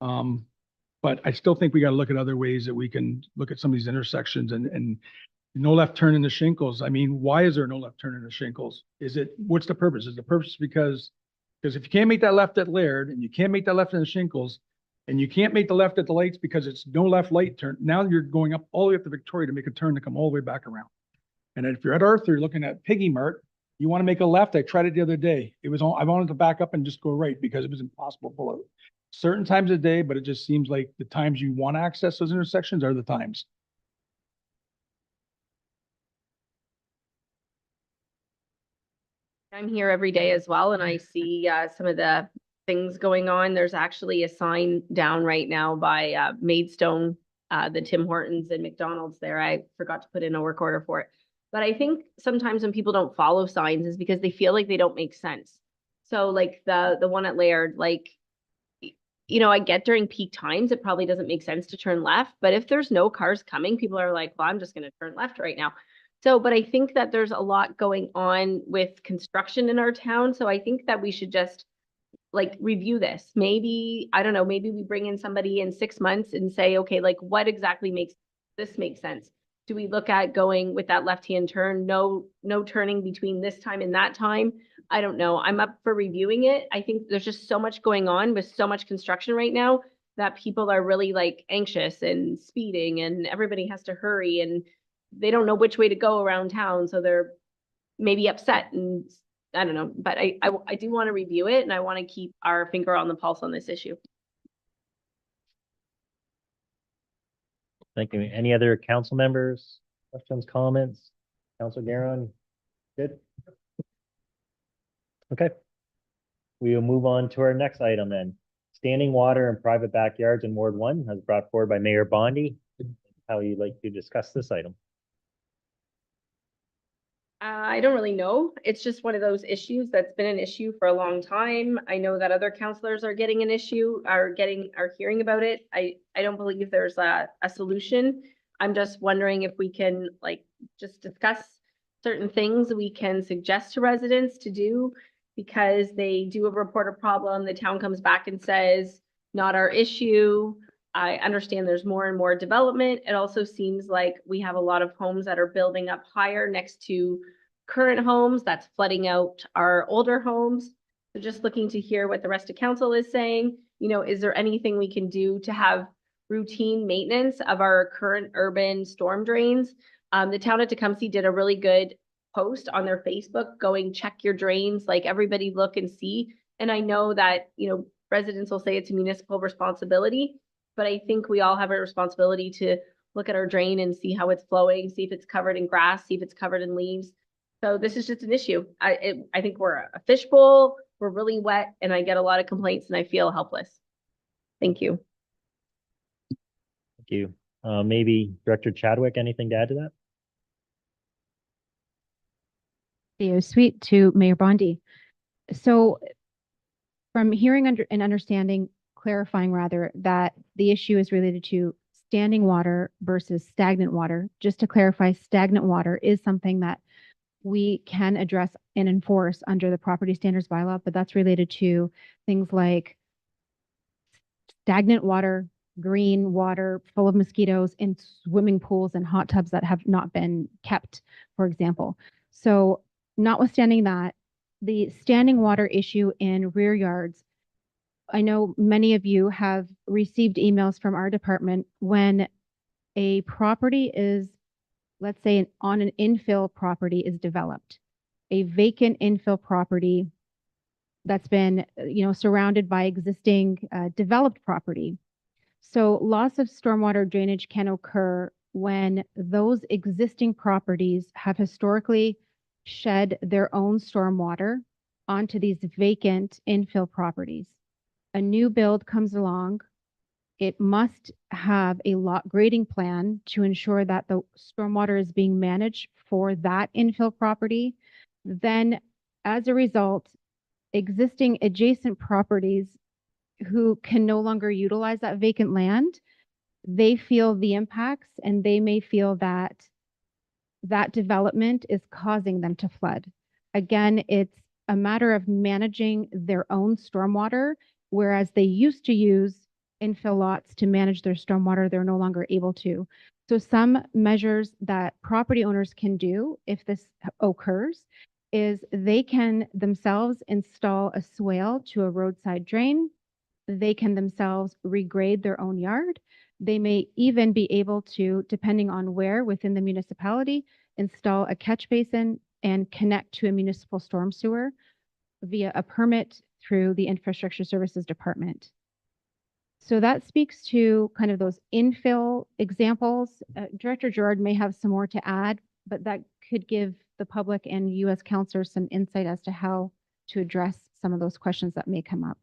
But I still think we got to look at other ways that we can look at some of these intersections and no left turn in the Shinkles. I mean, why is there no left turn in the Shinkles? What's the purpose? Is the purpose because if you can't make that left at Laird and you can't make that left in the Shinkles and you can't make the left at the lights because it's no left light turn, now you're going up all the way up to Victoria to make a turn to come all the way back around. And if you're at Arthur, you're looking at Piggy Mart, you want to make a left. I tried it the other day. I wanted to back up and just go right because it was impossible to pull out. Certain times of the day, but it just seems like the times you want to access those intersections are the times. I'm here every day as well, and I see some of the things going on. There's actually a sign down right now by Maidstone, the Tim Hortons and McDonald's there. I forgot to put in a work order for it. But I think sometimes when people don't follow signs is because they feel like they don't make sense. So like the one at Laird, like, you know, I get during peak times, it probably doesn't make sense to turn left. But if there's no cars coming, people are like, well, I'm just going to turn left right now. So, but I think that there's a lot going on with construction in our town. So I think that we should just like review this. Maybe, I don't know, maybe we bring in somebody in 6 months and say, okay, like what exactly makes this make sense? Do we look at going with that left-hand turn? No turning between this time and that time. I don't know. I'm up for reviewing it. I think there's just so much going on with so much construction right now that people are really like anxious and speeding and everybody has to hurry and they don't know which way to go around town. So they're maybe upset and I don't know, but I do want to review it and I want to keep our finger on the pulse on this issue. Thank you. Any other council members, questions, comments? Councilor Garon, good? Okay. We will move on to our next item then. Standing water in private backyards in Ward 1 as brought forward by Mayor Bondi. How you'd like to discuss this item? I don't really know. It's just one of those issues that's been an issue for a long time. I know that other counselors are getting an issue, are hearing about it. I don't believe there's a solution. I'm just wondering if we can like just discuss certain things we can suggest to residents to do because they do report a problem. The town comes back and says, not our issue. I understand there's more and more development. It also seems like we have a lot of homes that are building up higher next to current homes that's flooding out our older homes. So just looking to hear what the rest of council is saying. You know, is there anything we can do to have routine maintenance of our current urban storm drains? The town of Tecumseh did a really good post on their Facebook going check your drains, like everybody look and see. And I know that, you know, residents will say it's a municipal responsibility, but I think we all have a responsibility to look at our drain and see how it's flowing, see if it's covered in grass, see if it's covered in leaves. So this is just an issue. I think we're a fishbowl, we're really wet, and I get a lot of complaints and I feel helpless. Thank you. Thank you. Maybe Director Chadwick, anything to add to that? Theo Sweet to Mayor Bondi. So from hearing and understanding, clarifying rather, that the issue is related to standing water versus stagnant water. Just to clarify, stagnant water is something that we can address and enforce under the property standards bylaw, but that's related to things like stagnant water, green water full of mosquitoes in swimming pools and hot tubs that have not been kept, for example. So notwithstanding that, the standing water issue in rear yards, I know many of you have received emails from our department when a property is, let's say on an infill property is developed, a vacant infill property that's been, you know, surrounded by existing developed property. So loss of stormwater drainage can occur when those existing properties have historically shed their own stormwater onto these vacant infill properties. A new build comes along, it must have a lot grading plan to ensure that the stormwater is being managed for that infill property. Then as a result, existing adjacent properties who can no longer utilize that vacant land, they feel the impacts and they may feel that that development is causing them to flood. Again, it's a matter of managing their own stormwater, whereas they used to use infill lots to manage their stormwater, they're no longer able to. So some measures that property owners can do if this occurs is they can themselves install a swale to a roadside drain. They can themselves regrade their own yard. They may even be able to, depending on where within the municipality, install a catch basin and connect to a municipal storm sewer via a permit through the Infrastructure Services Department. So that speaks to kind of those infill examples. Director Gerard may have some more to add, but that could give the public and you as counselors some insight as to how to address some of those questions that may come up.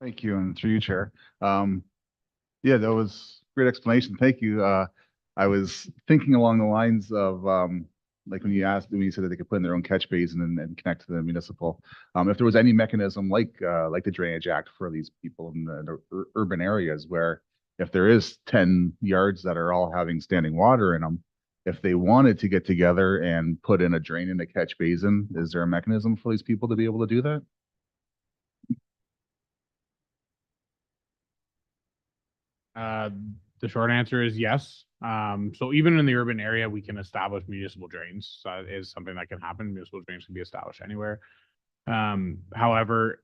Thank you, and through you, Chair. Yeah, that was great explanation. Thank you. I was thinking along the lines of like when you said that they could put in their own catch basin and connect to the municipal. If there was any mechanism like the Drainage Act for these people in the urban areas where if there is 10 yards that are all having standing water in them, if they wanted to get together and put in a drain in a catch basin, is there a mechanism for these people to be able to do that? The short answer is yes. So even in the urban area, we can establish municipal drains. So that is something that can happen. Municipal drains can be established anywhere. However,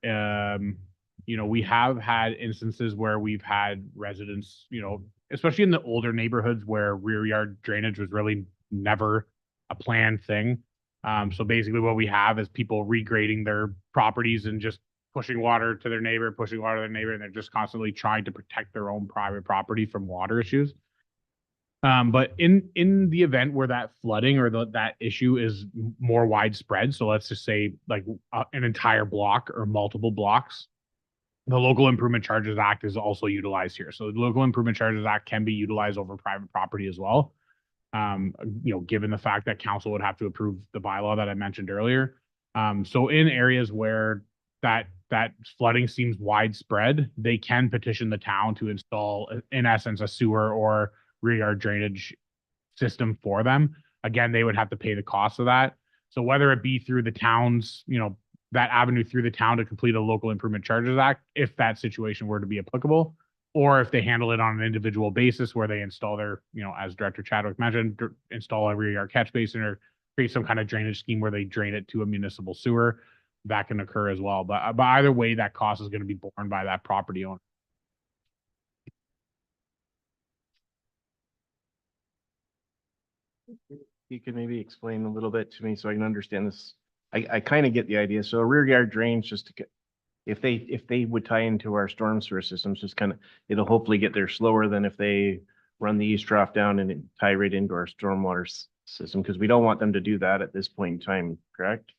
you know, we have had instances where we've had residents, you know, especially in the older neighborhoods where rear yard drainage was really never a planned thing. So basically what we have is people regrading their properties and just pushing water to their neighbor, and they're just constantly trying to protect their own private property from water issues. But in the event where that flooding or that issue is more widespread, so let's just say like an entire block or multiple blocks, the Local Improvement Charges Act is also utilized here. So the Local Improvement Charges Act can be utilized over private property as well. You know, given the fact that council would have to approve the bylaw that I mentioned earlier. So in areas where that flooding seems widespread, they can petition the town to install, in essence, a sewer or rear yard drainage system for them. Again, they would have to pay the cost of that. So whether it be through the town's, you know, that avenue through the town to complete a Local Improvement Charges Act, if that situation were to be applicable, or if they handle it on an individual basis where they install their, you know, as Director Chadwick mentioned, install a rear yard catch basin or create some kind of drainage scheme where they drain it to a municipal sewer, that can occur as well. But either way, that cost is going to be borne by that property owner. You could maybe explain a little bit to me so I can understand this. I kind of get the idea. So a rear yard drains just to get, if they would tie into our storm sewer systems, just kind of, it'll hopefully get there slower than if they run the east trough down and tie right into our stormwater system, because we don't want them to do that at this point in time, correct?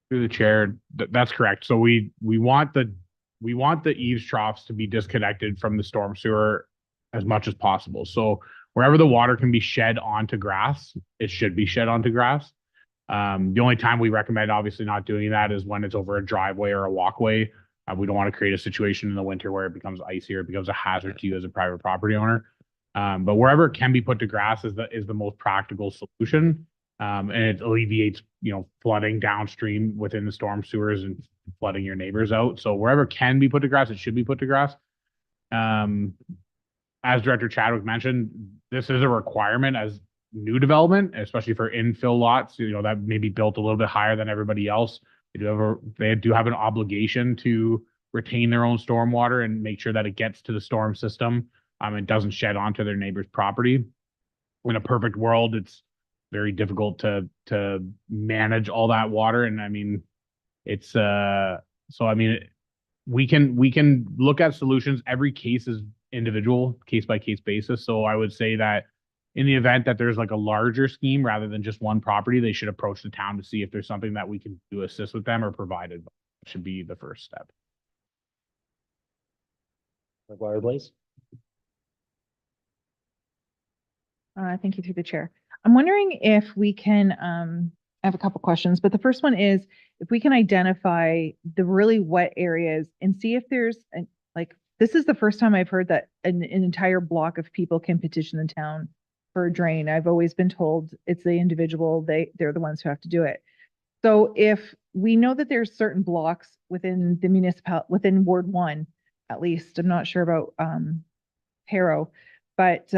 Through the chair, that's correct. So we want the eaves troughs to be disconnected from the storm sewer as much as possible. So wherever the water can be shed onto grass, it should be shed onto grass. The only time we recommend obviously not doing that is when it's over a driveway or a walkway. We don't want to create a situation in the winter where it becomes icy or it becomes a hazard to you as a private property owner. But wherever it can be put to grass is the most practical solution. And it alleviates, you know, flooding downstream within the storm sewers and flooding your neighbors out. So wherever it can be put to grass, it should be put to grass. As Director Chadwick mentioned, this is a requirement as new development, especially for infill lots, you know, that may be built a little bit higher than everybody else. They do have an obligation to retain their own stormwater and make sure that it gets to the storm system. It doesn't shed onto their neighbor's property. In a perfect world, it's very difficult to manage all that water. And I mean, it's so I mean, we can look at solutions. Every case is individual, case by case basis. So I would say that in the event that there's like a larger scheme rather than just one property, they should approach the town to see if there's something that we can do, assist with them or provide advice. Should be the first step. McGuire, please. Thank you through the chair. I'm wondering if we can, I have a couple questions, but the first one is if we can identify the really wet areas and see if there's like, this is the first time I've heard that an entire block of people can petition the town for a drain. I've always been told it's the individual, they're the ones who have to do it. So if we know that there's certain blocks within the within Ward 1, at least, I'm not sure about Harrow, but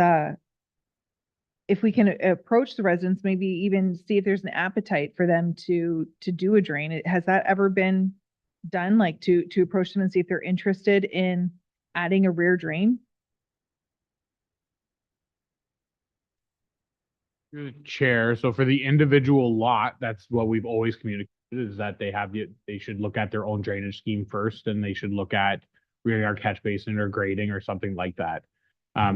if we can approach the residents, maybe even see if there's an appetite for them to do a drain. Has that ever been done, like to approach them and see if they're interested in adding a rear drain? Through the chair, so for the individual lot, that's what we've always communicated, is that they should look at their own drainage scheme first, and they should look at rear yard catch basin or grading or something like that.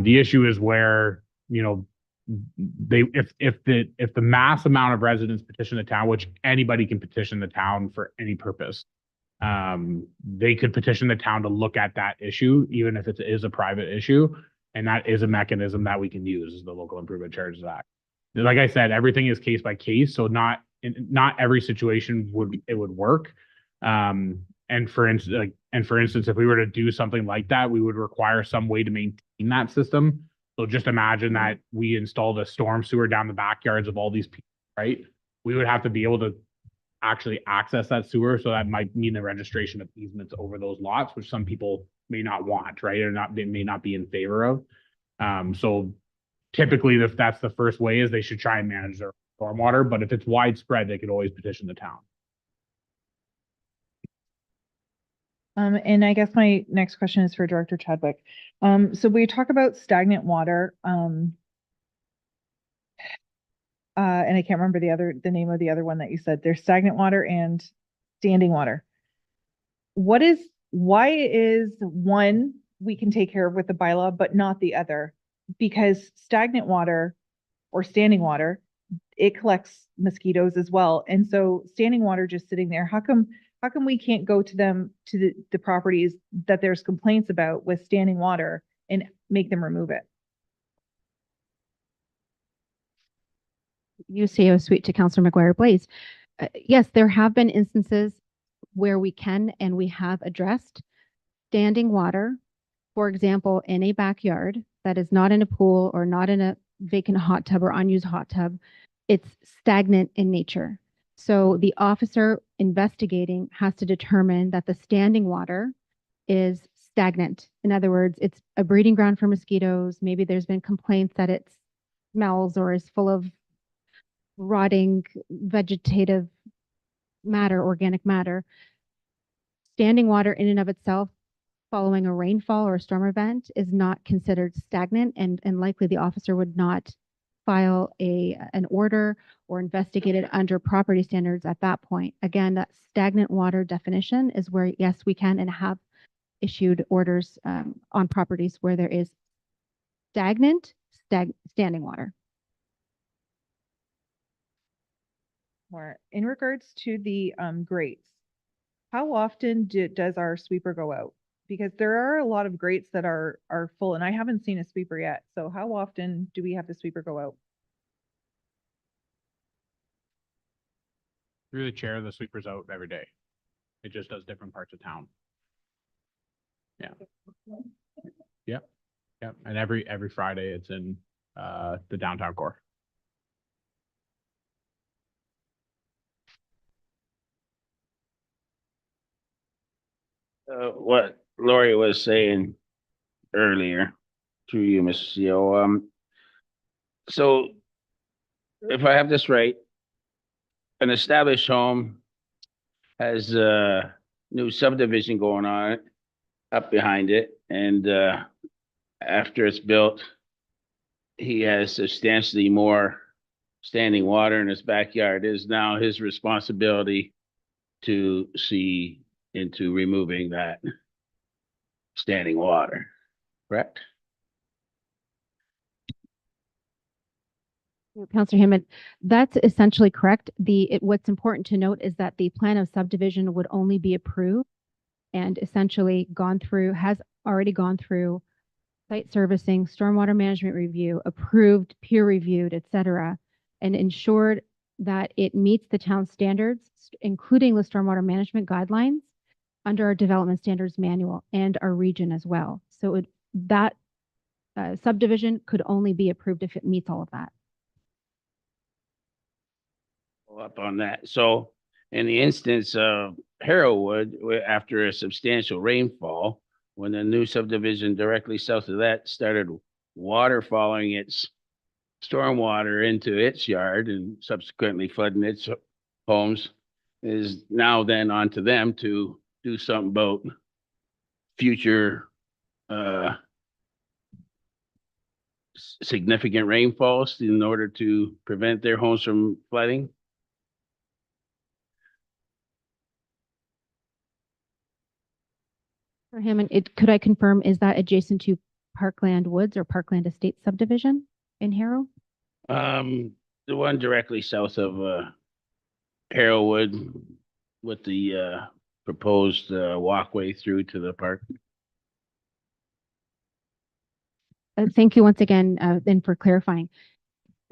The issue is where, you know, if the mass amount of residents petition the town, which anybody can petition the town for any purpose, they could petition the town to look at that issue, even if it is a private issue, and that is a mechanism that we can use, is the Local Improvement Charges Act. Like I said, everything is case by case, so not every situation would work. And for instance, if we were to do something like that, we would require some way to maintain that system. So just imagine that we installed a storm sewer down the backyards of all these people, right? We would have to be able to actually access that sewer, so that might mean the registration of easements over those lots, which some people may not want, right? Or they may not be in favor of. So typically, if that's the first way, is they should try and manage their stormwater, but if it's widespread, they could always petition the town. And I guess my next question is for Director Chadwick. So we talk about stagnant water, and I can't remember the name of the other one that you said. There's stagnant water and standing water. Why is one we can take care of with the bylaw, but not the other? Because stagnant water or standing water, it collects mosquitoes as well. And so standing water just sitting there, how come we can't go to the properties that there's complaints about with standing water and make them remove it? UCO suite to Councillor McGuire Blaze. Yes, there have been instances where we can and we have addressed standing water, for example, in a backyard that is not in a pool or not in a vacant hot tub or unused hot tub. It's stagnant in nature. So the officer investigating has to determine that the standing water is stagnant. In other words, it's a breeding ground for mosquitoes. Maybe there's been complaints that it smells or is full of rotting vegetative matter, organic matter. Standing water in and of itself, following a rainfall or a storm event, is not considered stagnant, and likely the officer would not file an order or investigate it under property standards at that point. Again, that stagnant water definition is where, yes, we can and have issued orders on properties where there is standing water. More in regards to the grates, how often does our sweeper go out? Because there are a lot of grates that are full, and I haven't seen a sweeper yet. So how often do we have the sweeper go out? Through the chair, the sweeper's out every day. It just does different parts of town. Yeah. Yep. Yep. And every Friday it's in the downtown core. What Lori was saying earlier, through you, Mr. CEO. So if I have this right, an established home has a new subdivision going on up behind it, and after it's built, he has substantially more standing water in his backyard. It is now his responsibility to see into removing that standing water, correct? Counselor Hammond, that's essentially correct. What's important to note is that the plan of subdivision would only be approved and essentially has already gone through site servicing, stormwater management review, approved, peer reviewed, et cetera, and ensured that it meets the town standards, including the stormwater management guidelines under our development standards manual and our region as well. So that subdivision could only be approved if it meets all of that. Up on that. So in the instance of Harrowwood, after a substantial rainfall, when the new subdivision directly south of that started water following its stormwater into its yard and subsequently flooding its homes, is now then onto them to do something about future significant rainfalls in order to prevent their homes from flooding. For Hammond, could I confirm, is that adjacent to Parkland Woods or Parkland Estates subdivision in Harrow? The one directly south of Harrowwood with the proposed walkway through to the park. Thank you once again, then for clarifying.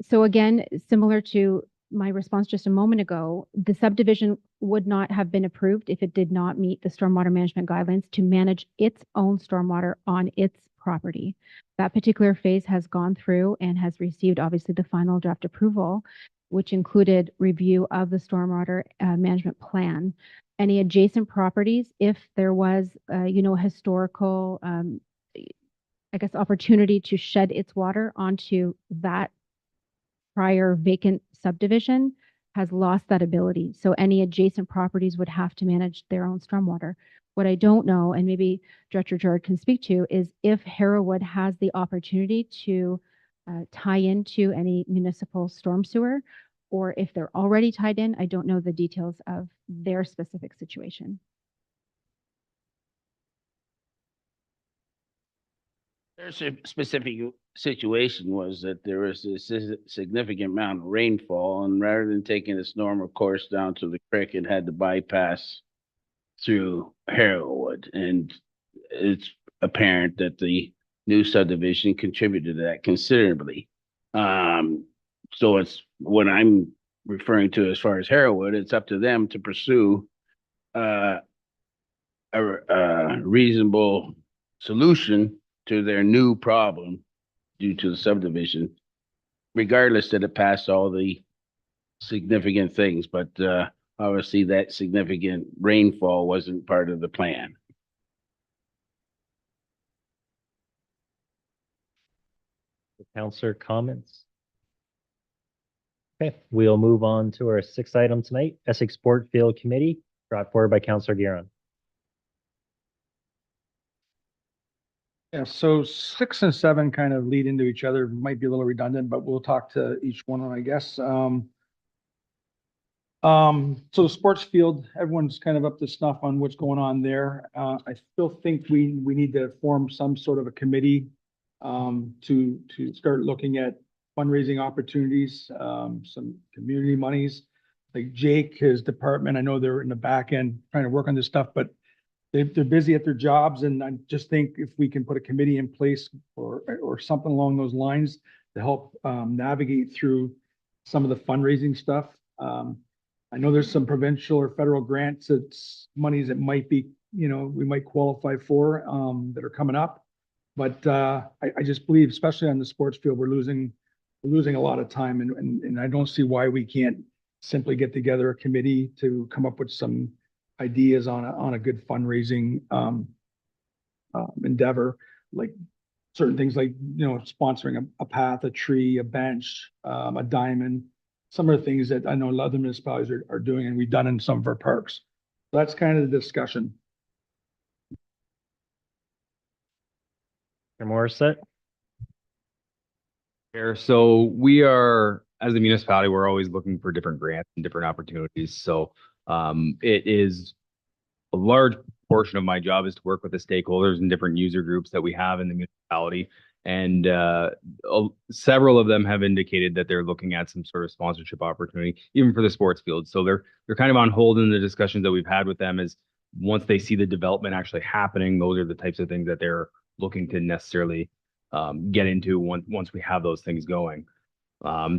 So again, similar to my response just a moment ago, the subdivision would not have been approved if it did not meet the stormwater management guidelines to manage its own stormwater on its property. That particular phase has gone through and has received obviously the final draft approval, which included review of the stormwater management plan. Any adjacent properties, if there was, historical, I guess, opportunity to shed its water onto that prior vacant subdivision, has lost that ability. So any adjacent properties would have to manage their own stormwater. What I don't know, and maybe Director Gerard can speak to, is if Harrowwood has the opportunity to tie into any municipal storm sewer, or if they're already tied in. I don't know the details of their specific situation. Their specific situation was that there was a significant amount of rainfall, and rather than taking its normal course down to the creek, it had to bypass through Harrowwood. And it's apparent that the new subdivision contributed to that considerably. So it's what I'm referring to as far as Harrowwood, it's up to them to pursue a reasonable solution to their new problem due to the subdivision, regardless that it passed all the significant things. But obviously that significant rainfall wasn't part of the plan. Councillor comments? Okay, we'll move on to our sixth item tonight, Essex Sport Field Committee, brought forward by Councillor Guerin. Yeah, so 6 and 7 kind of lead into each other, might be a little redundant, but we'll talk to each one, I guess. So the sports field, everyone's kind of up to snuff on what's going on there. I still think we need to form some sort of a committee to start looking at fundraising opportunities, some community monies. Like Jake, his department, I know they're in the back end trying to work on this stuff, but they're busy at their jobs, and I just think if we can put a committee in place or something along those lines to help navigate through some of the fundraising stuff. I know there's some provincial or federal grants, it's monies that might be, we might qualify for that are coming up. But I just believe, especially on the sports field, we're losing a lot of time, and I don't see why we can't simply get together a committee to come up with some ideas on a good fundraising endeavor, like certain things like, sponsoring a path, a tree, a bench, a diamond, some of the things that I know other municipalities are doing, and we've done in some of our parks. So that's kind of the discussion. Mr. Morissette? So we are, as a municipality, we're always looking for different grants and different opportunities. So it is a large portion of my job is to work with the stakeholders and different user groups that we have in the municipality And several of them have indicated that they're looking at some sort of sponsorship opportunity, even for the sports field. So they're kind of on hold in the discussions that we've had with them. Is once they see the development actually happening, those are the types of things that they're looking to necessarily get into once we have those things going.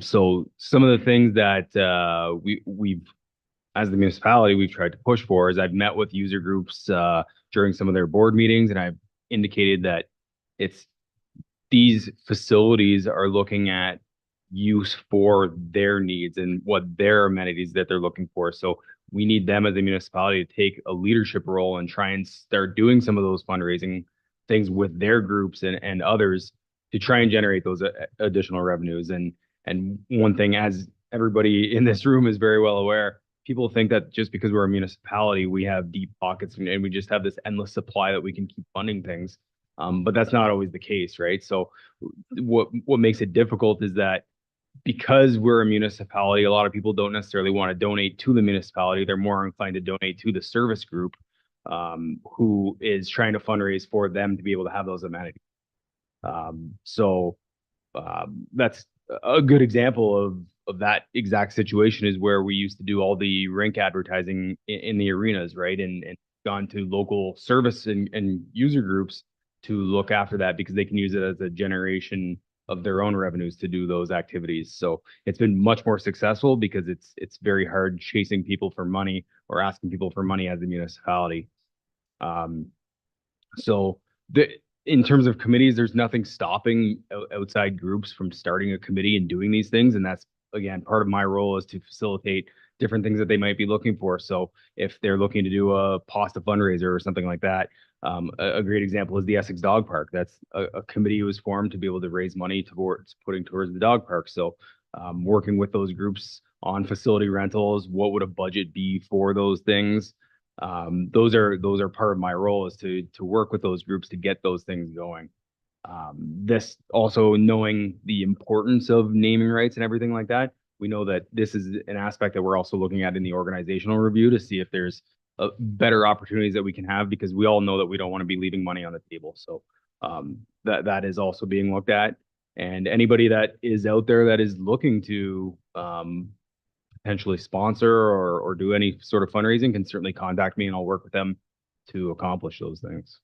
So some of the things that we've as the municipality we've tried to push for is I've met with user groups during some of their board meetings, and I've indicated that these facilities are looking at use for their needs and what their amenities that they're looking for. So we need them as a municipality to take a leadership role and try and start doing some of those fundraising things with their groups and others to try and generate those additional revenues. And one thing, as everybody in this room is very well aware, people think that just because we're a municipality, we have deep pockets and we just have this endless supply that we can keep funding things. But that's not always the case, right? So what makes it difficult is that because we're a municipality, a lot of people don't necessarily want to donate to the municipality. They're more inclined to donate to the service group, who is trying to fundraise for them to be able to have those amenities. So that's a good example of that exact situation, is where we used to do all the rink advertising in the arenas, right? And gone to local service and user groups to look after that, because they can use it as a generation of their own revenues to do those activities. So it's been much more successful because it's very hard chasing people for money or asking people for money as a municipality. So in terms of committees, there's nothing stopping outside groups from starting a committee and doing these things. And that's, again, part of my role is to facilitate different things that they might be looking for. So if they're looking to do a pasta fundraiser or something like that, a great example is the Essex Dog Park. That's a committee was formed to be able to raise money towards putting towards the dog park. So working with those groups on facility rentals, what would a budget be for those things? Those are part of my role, is to work with those groups to get those things going. This also, knowing the importance of naming rights and everything like that, we know that this is an aspect that we're also looking at in the organizational review to see if there's better opportunities that we can have, because we all know that we don't want to be leaving money on the table. So that is also being looked at. And anybody that is out there that is looking to potentially sponsor or do any sort of fundraising can certainly contact me, and I'll work with them to accomplish those things.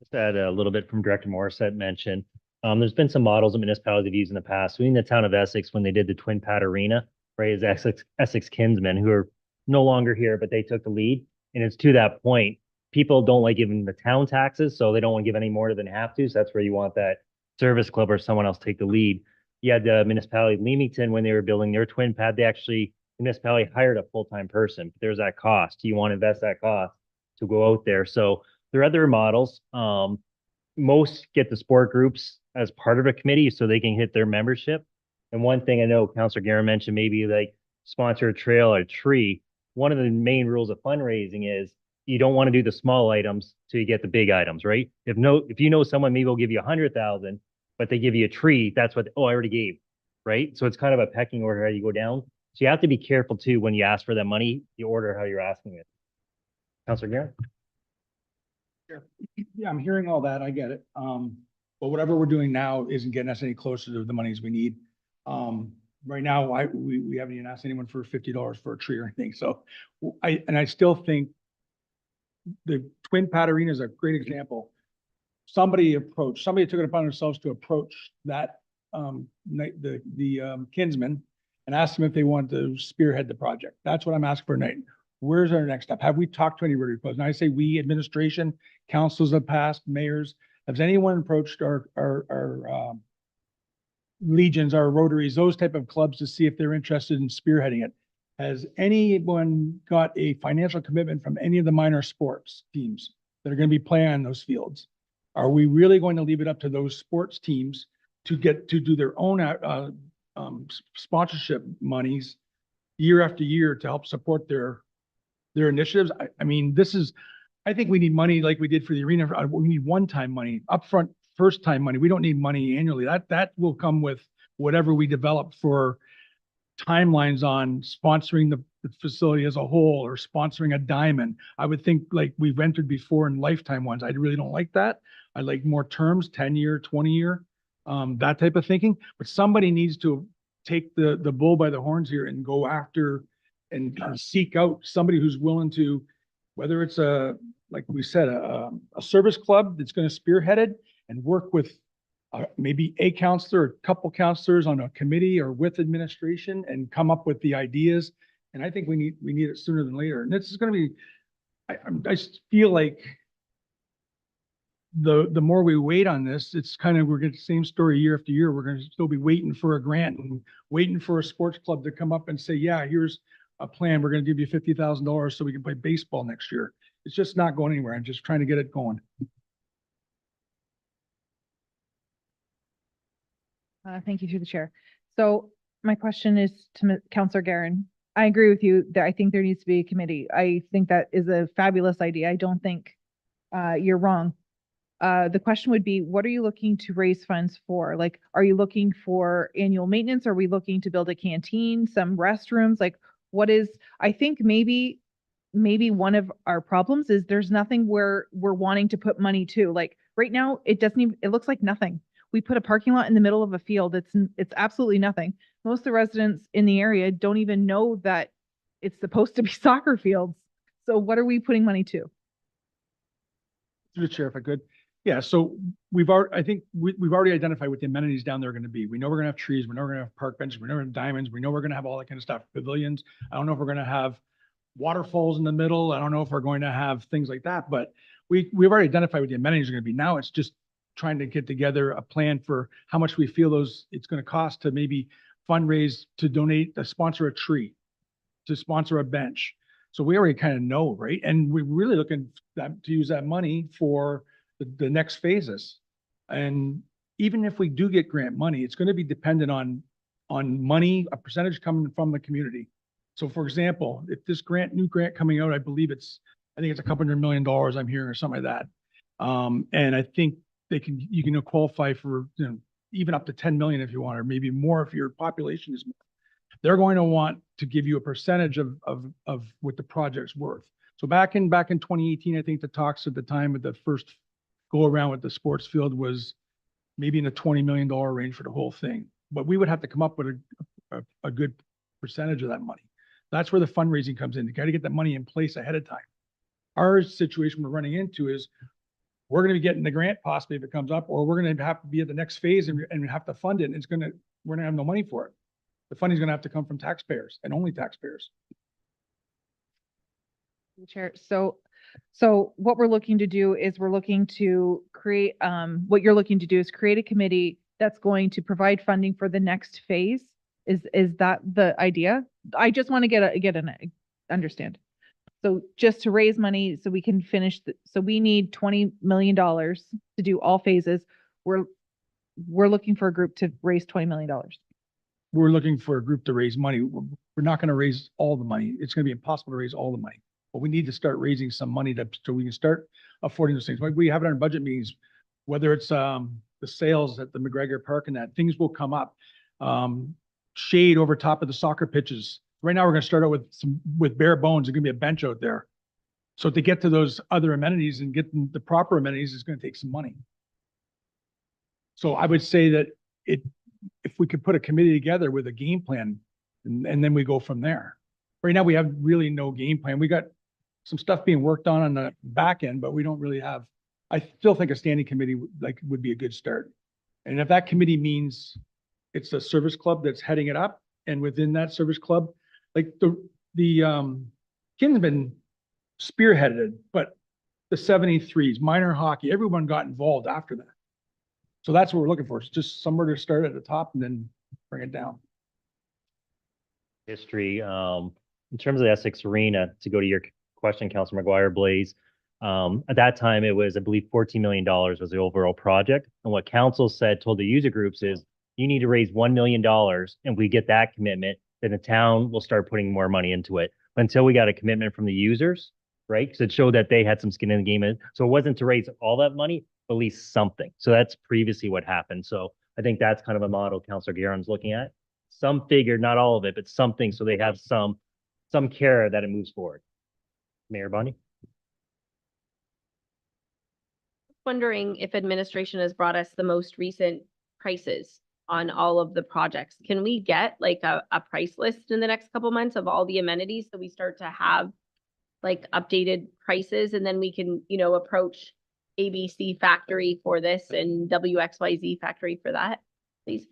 Just add a little bit from Director Morissette mentioned. There's been some models that municipalities have used in the past. We in the town of Essex, when they did the Twin Pad Arena, right, is Essex Kinsmen, who are no longer here, but they took the lead. And it's to that point, people don't like giving the town taxes, so they don't want to give any more than have to. So that's where you want that service club or someone else take the lead. You had the municipality of Leamington, when they were building their Twin Pad, the municipality hired a full-time person. But there's that cost. You want to invest that cost to go out there. So there are other models. Most get the sport groups as part of a committee so they can hit their membership. And one thing I know Councilor Guerin mentioned, maybe like sponsor a trail or a tree. One of the main rules of fundraising is you don't want to do the small items till you get the big items, right? If you know someone maybe will give you 100,000, but they give you a tree, that's what, I already gave, right? So it's kind of a pecking order how you go down. So you have to be careful too, when you ask for that money, the order how you're asking it. Councilor Guerin? Yeah, I'm hearing all that. I get it. But whatever we're doing now isn't getting us any closer to the monies we need. Right now, we haven't even asked anyone for $50 for a tree or anything. So I still think the Twin Pad Arena is a great example. Somebody took it upon themselves to approach that the Kinsmen and ask them if they wanted to spearhead the project. That's what I'm asking for tonight. Where's our next step? Have we talked to anybody? And I say we, administration, councils of past, mayors. Has anyone approached our legions, our rotaries, those type of clubs to see if they're interested in spearheading it? Has anyone got a financial commitment from any of the minor sports teams that are going to be playing on those fields? Are we really going to leave it up to those sports teams to do their own sponsorship monies year after year to help support their initiatives? I mean, I think we need money like we did for the arena. We need one-time money, upfront, first-time money. We don't need money annually. That will come with whatever we develop for timelines on sponsoring the facility as a whole or sponsoring a diamond. I would think like we've entered before in lifetime ones. I really don't like that. I like more terms, 10-year, 20-year, that type of thinking. But somebody needs to take the bull by the horns here and go after and seek out somebody who's willing to, whether it's like we said, a service club that's going to spearhead it and work with maybe a counselor, or a couple counselors on a committee or with administration and come up with the ideas. And I think we need it sooner than later. And this is going to be, I just feel like the more we wait on this, it's kind of, we're getting the same story year after year. We're going to still be waiting for a grant and waiting for a sports club to come up and say, yeah, here's a plan. We're going to give you $50,000 so we can play baseball next year. It's just not going anywhere. I'm just trying to get it going. Thank you through the chair. So my question is to Councillor Guerin. I agree with you that I think there needs to be a committee. I think that is a fabulous idea. I don't think you're wrong. The question would be, what are you looking to raise funds for? Like, are you looking for annual maintenance? Are we looking to build a canteen, some restrooms? Like, what is, I think maybe one of our problems is there's nothing where we're wanting to put money to. Like right now, it doesn't even, it looks like nothing. We put a parking lot in the middle of a field. It's absolutely nothing. Most of the residents in the area don't even know that it's supposed to be soccer fields. So what are we putting money to? Through the chair, if I could. Yeah, so we've already, I think we've already identified what the amenities down there are going to be. We know we're going to have trees. We know we're going to have park benches. We know we're going to have diamonds. We know we're going to have all that kind of stuff. Pavilions. I don't know if we're going to have waterfalls in the middle. I don't know if we're going to have things like that, but we've already identified what the amenities are going to be. Now it's just trying to get together a plan for how much we feel it's going to cost to maybe fundraise, to donate, to sponsor a tree, to sponsor a bench. So we already kind of know, right? And we're really looking to use that money for the next phases. And even if we do get grant money, it's going to be dependent on money, a percentage coming from the community. So for example, if this new grant coming out, I think it's a couple $100 million I'm hearing or something like that. And I think you can qualify for, even up to 10 million if you want, or maybe more if your population is more. They're going to want to give you a percentage of what the project's worth. So back in 2018, I think the talks at the time of the first go around with the sports field was maybe in the $20 million range for the whole thing. But we would have to come up with a good percentage of that money. That's where the fundraising comes in. You got to get that money in place ahead of time. Our situation we're running into is we're going to be getting the grant possibly if it comes up, or we're going to have to be at the next phase and have to fund it. And we're going to have no money for it. The funding is going to have to come from taxpayers and only taxpayers. Chair, so what we're looking to do is we're looking to create, what you're looking to do is create a committee that's going to provide funding for the next phase. Is that the idea? I just want to understand. So just to raise money so we can finish, so we need $20 million to do all phases. We're looking for a group to raise $20 million. We're looking for a group to raise money. We're not going to raise all the money. It's going to be impossible to raise all the money. But we need to start raising some money so we can start affording those things. Like we have it in our budget meetings, whether it's the sales at the McGregor Park and that, things will come up. Shade over top of the soccer pitches. Right now, we're going to start out with bare bones. There's going to be a bench out there. So to get to those other amenities and get the proper amenities is going to take some money. So I would say that if we could put a committee together with a game plan and then we go from there. Right now, we have really no game plan. We got some stuff being worked on the back end, but we don't really have, I still think a standing committee would be a good start. And if that committee means it's a service club that's heading it up, and within that service club, like the Kinsman spearheaded, but the 73s, minor hockey, everyone got involved after that. So that's what we're looking for. It's just somewhere to start at the top and then bring it down. History, in terms of the Essex Arena, to go to your question, Councilor McGuire Blaze, at that time it was, I believe, $14 million was the overall project. And what council told the user groups is, you need to raise $1 million, and we get that commitment, then the town will start putting more money into it. But until we got a commitment from the users, right? Because it showed that they had some skin in the game. So it wasn't to raise all that money, but at least something. So that's previously what happened. So I think that's kind of a model Councilor Guerin's looking at. Some figure, not all of it, but something, so they have some care that it moves forward. Mayor Bonnie? wondering if administration has brought us the most recent prices on all of the projects. Can we get like a price list in the next couple months of all the amenities so we start to have like updated prices, and then we can, you know, approach ABC Factory for this and WXYZ Factory for that, please?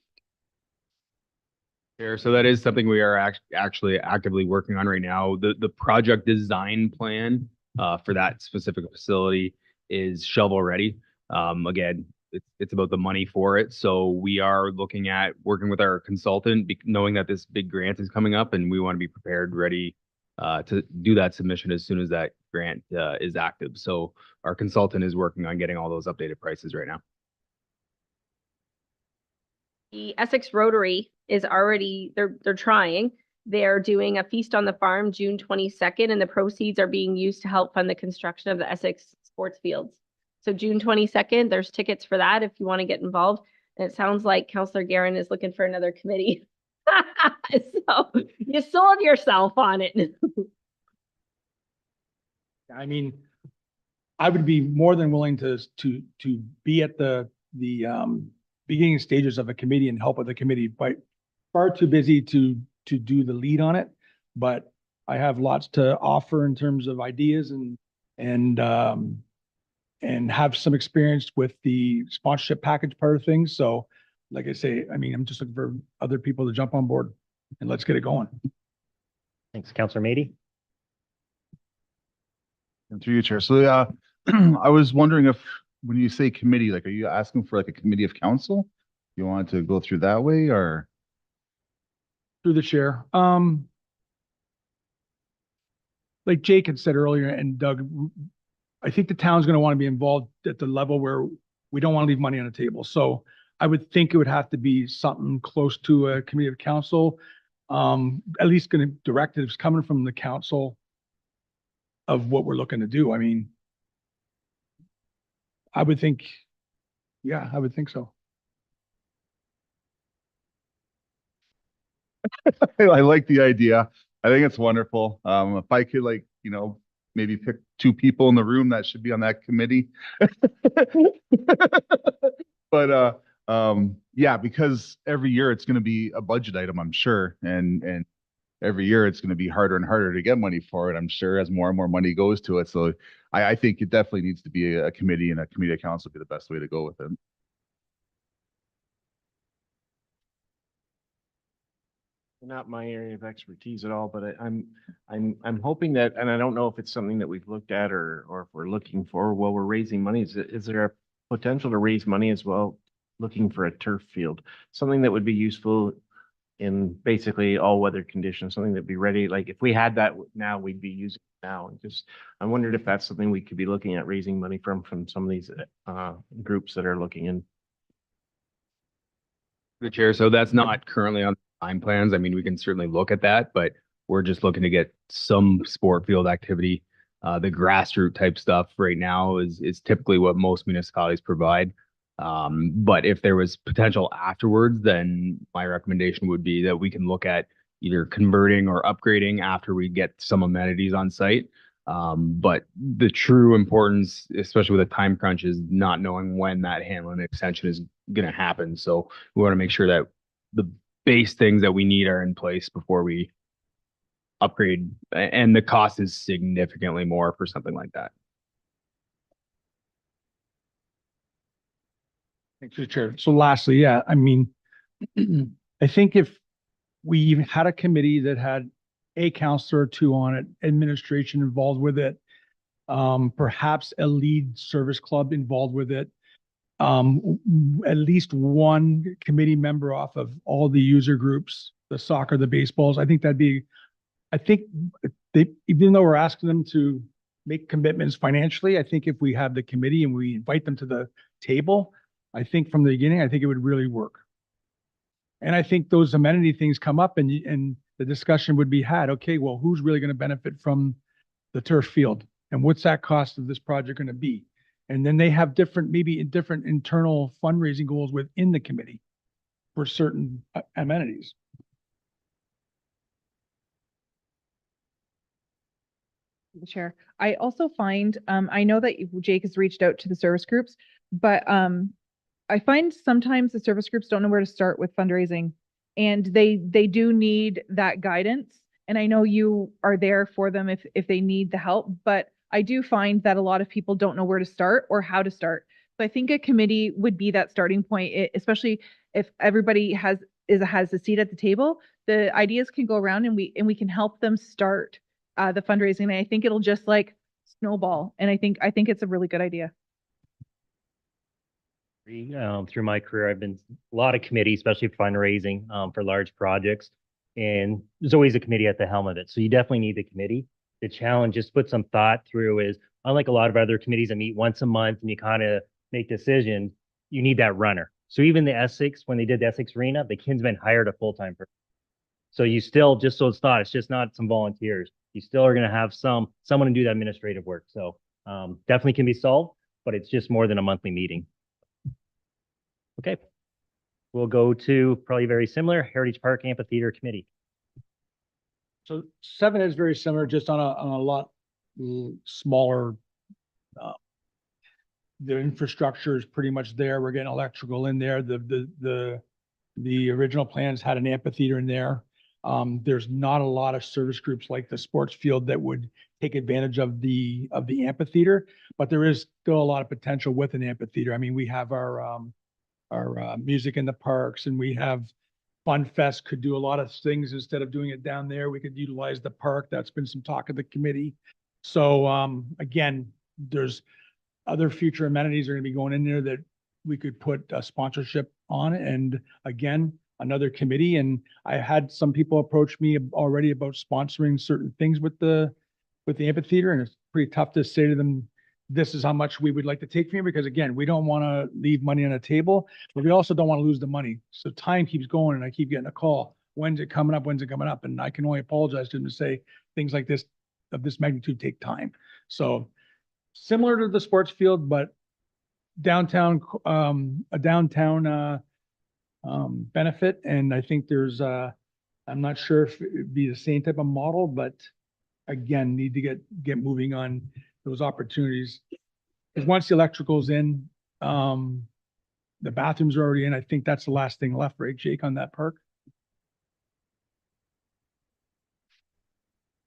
Sure. So that is something we are actually actively working on right now. The project design plan for that specific facility is shovel ready. Again, it's about the money for it. So we are looking at working with our consultant, knowing that this big grant is coming up, and we want to be prepared, ready to do that submission as soon as that grant is active. So our consultant is working on getting all those updated prices right now. The Essex Rotary is already, they're trying. They're doing a feast on the farm June 22nd, and the proceeds are being used to help fund the construction of the Essex sports fields. So June 22nd, there's tickets for that if you want to get involved. And it sounds like Councillor Guerin is looking for another committee. So you sold yourself on it. I mean, I would be more than willing to be at the beginning stages of a committee and help with the committee, but far too busy to do the lead on it. But I have lots to offer in terms of ideas and have some experience with the sponsorship package part of things. So like I say, I mean, I'm just looking for other people to jump on board and let's get it going. Thanks, Councillor Mady. And through you, Chair. So I was wondering if, when you say committee, like, are you asking for like a committee of council? You want to go through that way, or? Through the chair. Like Jake had said earlier, and Doug, I think the town's going to want to be involved at the level where we don't want to leave money on the table. So I would think it would have to be something close to a committee of council. At least going to directives coming from the council of what we're looking to do. I mean, I would think, yeah, I would think so. I like the idea. I think it's wonderful. If I could, like, maybe pick 2 people in the room that should be on that committee. But yeah, because every year it's going to be a budget item, I'm sure, and every year it's going to be harder and harder to get money for it, I'm sure, as more and more money goes to it. So I think it definitely needs to be a committee, and a committee of council would be the best way to go with it. Not my area of expertise at all, but I'm hoping that, and I don't know if it's something that we've looked at or if we're looking for while we're raising money. Is there a potential to raise money as well, looking for a turf field, something that would be useful in basically all weather conditions, something that'd be ready. Like if we had that now, we'd be using it now. And just, I wondered if that's something we could be looking at raising money from some of these groups that are looking in. The chair, so that's not currently on time plans. I mean, we can certainly look at that, but we're just looking to get some sport field activity. The grassroots type stuff right now is typically what most municipalities provide. But if there was potential afterwards, then my recommendation would be that we can look at either converting or upgrading after we get some amenities on site. But the true importance, especially with a time crunch, is not knowing when that Hanlon extension is going to happen. So we want to make sure that the base things that we need are in place before we upgrade, and the cost is significantly more for something like that. Thanks, Chair. So lastly, yeah, I mean, I think if we even had a committee that had a counselor or 2 on it, administration involved with it, perhaps a lead service club involved with it, at least 1 committee member off of all the user groups, the soccer, the baseballs. I think even though we're asking them to make commitments financially, I think if we have the committee and we invite them to the table, I think from the beginning, I think it would really work. And I think those amenity things come up and the discussion would be had. Okay, well, who's really going to benefit from the turf field? And what's that cost of this project going to be? And then they have maybe different internal fundraising goals within the committee for certain amenities. the chair. I also find, I know that Jake has reached out to the service groups, but I find sometimes the service groups don't know where to start with fundraising, and they do need that guidance. And I know you are there for them if they need the help, but I do find that a lot of people don't know where to start or how to start. So I think a committee would be that starting point, especially if everybody has a seat at the table. The ideas can go around, and we can help them start the fundraising. And I think it'll just like snowball. And I think it's a really good idea. Through my career, I've been a lot of committees, especially fundraising for large projects. And there's always a committee at the helm of it. So you definitely need the committee. The challenge, just put some thought through, is unlike a lot of other committees that meet once a month and you kind of make decisions, you need that runner. So even the Essex, when they did the Essex Arena, the Kinsmen hired a full-time person. So you still, just so it's just not some volunteers. You still are going to have someone to do that administrative work. So definitely can be solved, but it's just more than a monthly meeting. Okay. We'll go to probably very similar, Heritage Park Amphitheater Committee. So 7 is very similar, just on a lot smaller. The infrastructure is pretty much there. We're getting electrical in there. The original plans had an amphitheater in there. There's not a lot of service groups like the sports field that would take advantage of the amphitheater, but there is still a lot of potential with an amphitheater. I mean, we have our music in the parks, and we have Fun Fest could do a lot of things. Instead of doing it down there, we could utilize the park. That's been some talk of the committee. So again, there's other future amenities are going to be going in there that we could put a sponsorship on. And again, another committee. And I had some people approach me already about sponsoring certain things with the amphitheater. And it's pretty tough to say to them, this is how much we would like to take from you, because again, we don't want to leave money on the table, but we also don't want to lose the money. So time keeps going, and I keep getting a call. When's it coming up? When's it coming up? And I can only apologize to them to say things like this of this magnitude take time. So similar to the sports field, but downtown, a downtown benefit. And I think there's I'm not sure if it'd be the same type of model, but again, need to get moving on those opportunities. Because once the electrical's in, the bathrooms are already in. I think that's the last thing left, right, Jake, on that park?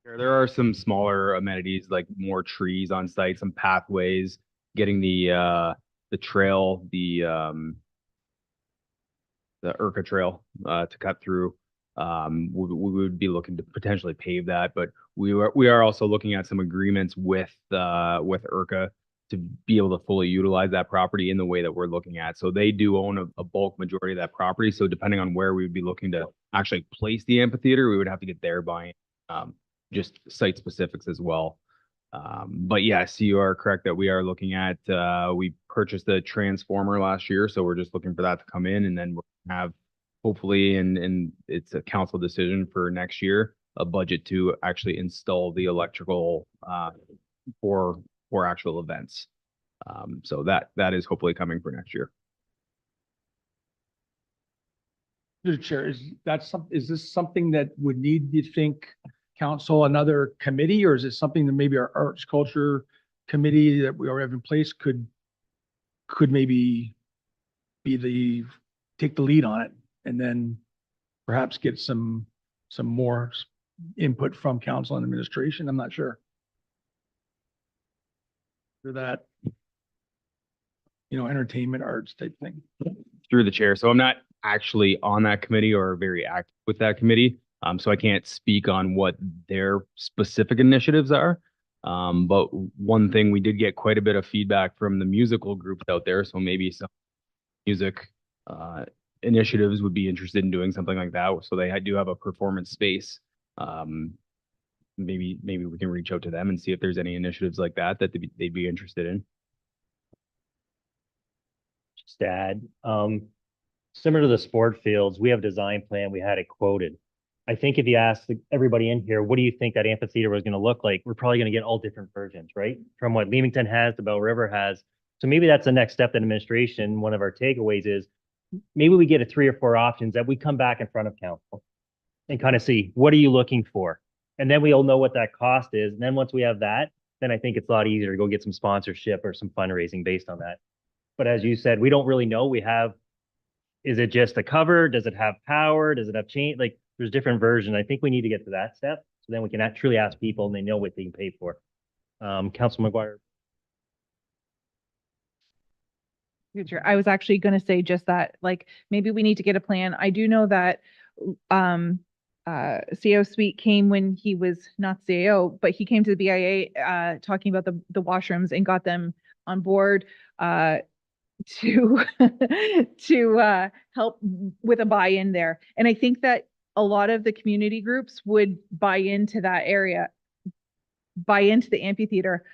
There are some smaller amenities, like more trees on site, some pathways, getting the trail, the Urca Trail to cut through. We would be looking to potentially pave that, but we are also looking at some agreements with Urca to be able to fully utilize that property in the way that we're looking at. So they do own a bulk majority of that property. So depending on where we would be looking to actually place the amphitheater, we would have to get their buy-in, just site specifics as well. But yes, you are correct that we are looking at, we purchased a transformer last year. So we're just looking for that to come in, and then we'll have hopefully, and it's a council decision for next year, a budget to actually install the electrical for actual events. So that is hopefully coming for next year. Mr. Chair, is this something that would need, you think, council, another committee, or is it something that maybe our arts culture committee that we already have in place could maybe take the lead on it, and then perhaps get some more input from council and administration? I'm not sure. For that, entertainment arts type thing. Through the chair. So I'm not actually on that committee or very active with that committee. So I can't speak on what their specific initiatives are. But one thing, we did get quite a bit of feedback from the musical groups out there. So maybe some music initiatives would be interested in doing something like that. So they do have a performance space. Maybe we can reach out to them and see if there's any initiatives like that they'd be interested in. Just to add, similar to the sport fields, we have a design plan. We had it quoted. I think if you ask everybody in here, what do you think that amphitheater was going to look like? We're probably going to get all different versions, right? From what Leamington has to Bell River has. So maybe that's the next step in administration. One of our takeaways is maybe we get 3 or 4 options that we come back in front of council and kind of see, what are you looking for? And then we'll know what that cost is. And then once we have that, then I think it's a lot easier to go get some sponsorship or some fundraising based on that. But as you said, we don't really know. Is it just a cover? Does it have power? Does it have chain? Like, there's different versions. I think we need to get to that step. So then we can truly ask people and they know what they can pay for. Councilor McGuire. Future. I was actually going to say just that, like, maybe we need to get a plan. I do know that CAO Sweet came when he was not CAO, but he came to the BIA talking about the washrooms and got them on board to to help with a buy-in there. And I think that a lot of the community groups would buy into that area, buy into the amphitheater.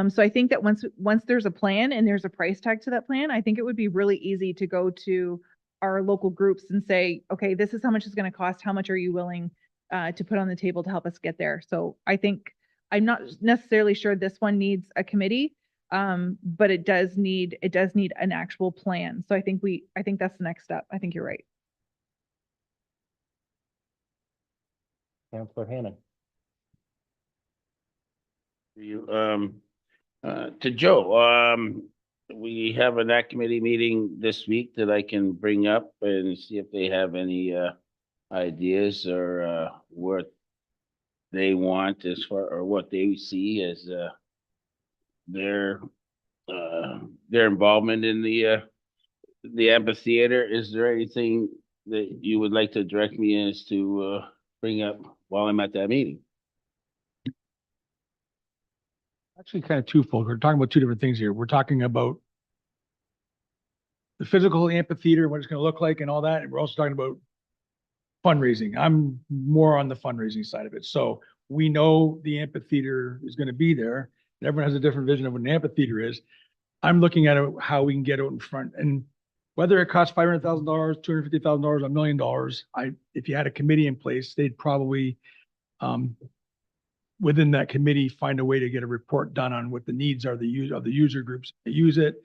So I think that once there's a plan and there's a price tag to that plan, I think it would be really easy to go to our local groups and say, okay, this is how much it's going to cost. How much are you willing to put on the table to help us get there? So I think I'm not necessarily sure this one needs a committee, but it does need an actual plan. So I think that's the next step. I think you're right. Councilor Hammond. To Joe, we have an act committee meeting this week that I can bring up and see if they have any ideas or what they want as far, or what they see as their involvement in the amphitheater. Is there anything that you would like to direct me as to bring up while I'm at that meeting? Actually, kind of twofold. We're talking about two different things here. We're talking about the physical amphitheater, what it's going to look like and all that. And we're also talking about fundraising. I'm more on the fundraising side of it. So we know the amphitheater is going to be there. Everyone has a different vision of what an amphitheater is. I'm looking at it, how we can get out in front, and whether it costs $500,000, $250,000, $1 million. If you had a committee in place, they'd probably, within that committee, find a way to get a report done on what the needs are of the user groups that use it.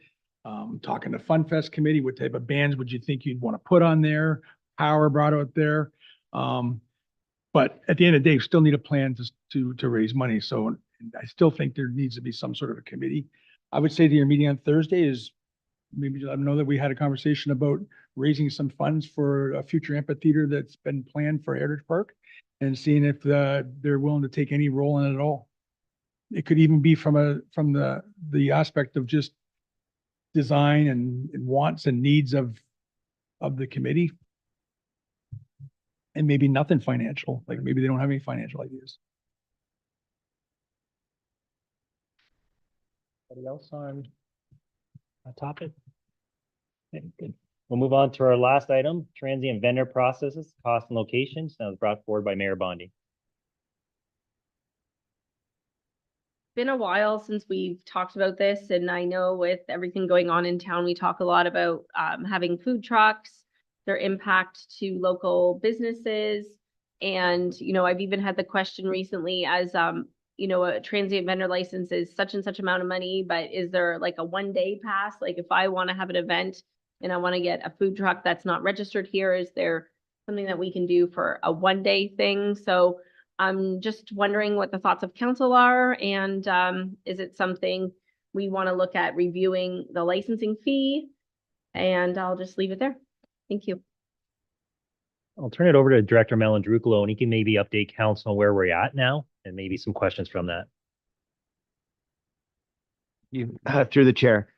Talking to FunFest committee, what type of bands would you think you'd want to put on there? Power brought out there. But at the end of the day, we still need a plan to raise money. So I still think there needs to be some sort of a committee. I would say to your meeting on Thursday is maybe let them know that we had a conversation about raising some funds for a future amphitheater that's been planned for Heritage Park, and seeing if they're willing to take any role in it at all. It could even be from the aspect of just design and wants and needs of the committee, and maybe nothing financial, like maybe they don't have any financial ideas. Anybody else on that topic? Okay, good. We'll move on to our last item, transient vendor processes, cost and locations. That was brought forward by Mayor Bondi. Been a while since we've talked about this, and I know with everything going on in town, we talk a lot about having food trucks, their impact to local businesses. And, I've even had the question recently as, a transient vendor license is such and such amount of money, but is there like a 1-day pass? Like if I want to have an event and I want to get a food truck that's not registered here, is there something that we can do for a 1-day thing? So I'm just wondering what the thoughts of council are, and is it something we want to look at reviewing the licensing fee? And I'll just leave it there. Thank you. I'll turn it over to Director Melandrucolo, and he can maybe update council on where we're at now and maybe some questions from that. Through the chair.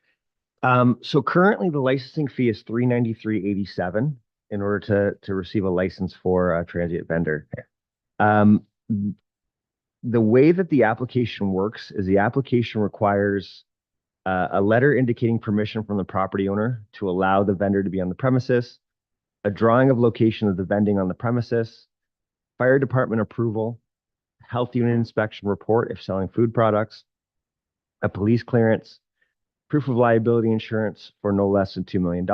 So currently the licensing fee is $393.87 in order to receive a license for a transient vendor. The way that the application works is the application requires a letter indicating permission from the property owner to allow the vendor to be on the premises, a drawing of location of the vending on the premises, fire department approval, health unit inspection report if selling food products, a police clearance, proof of liability insurance for no less than $2 million,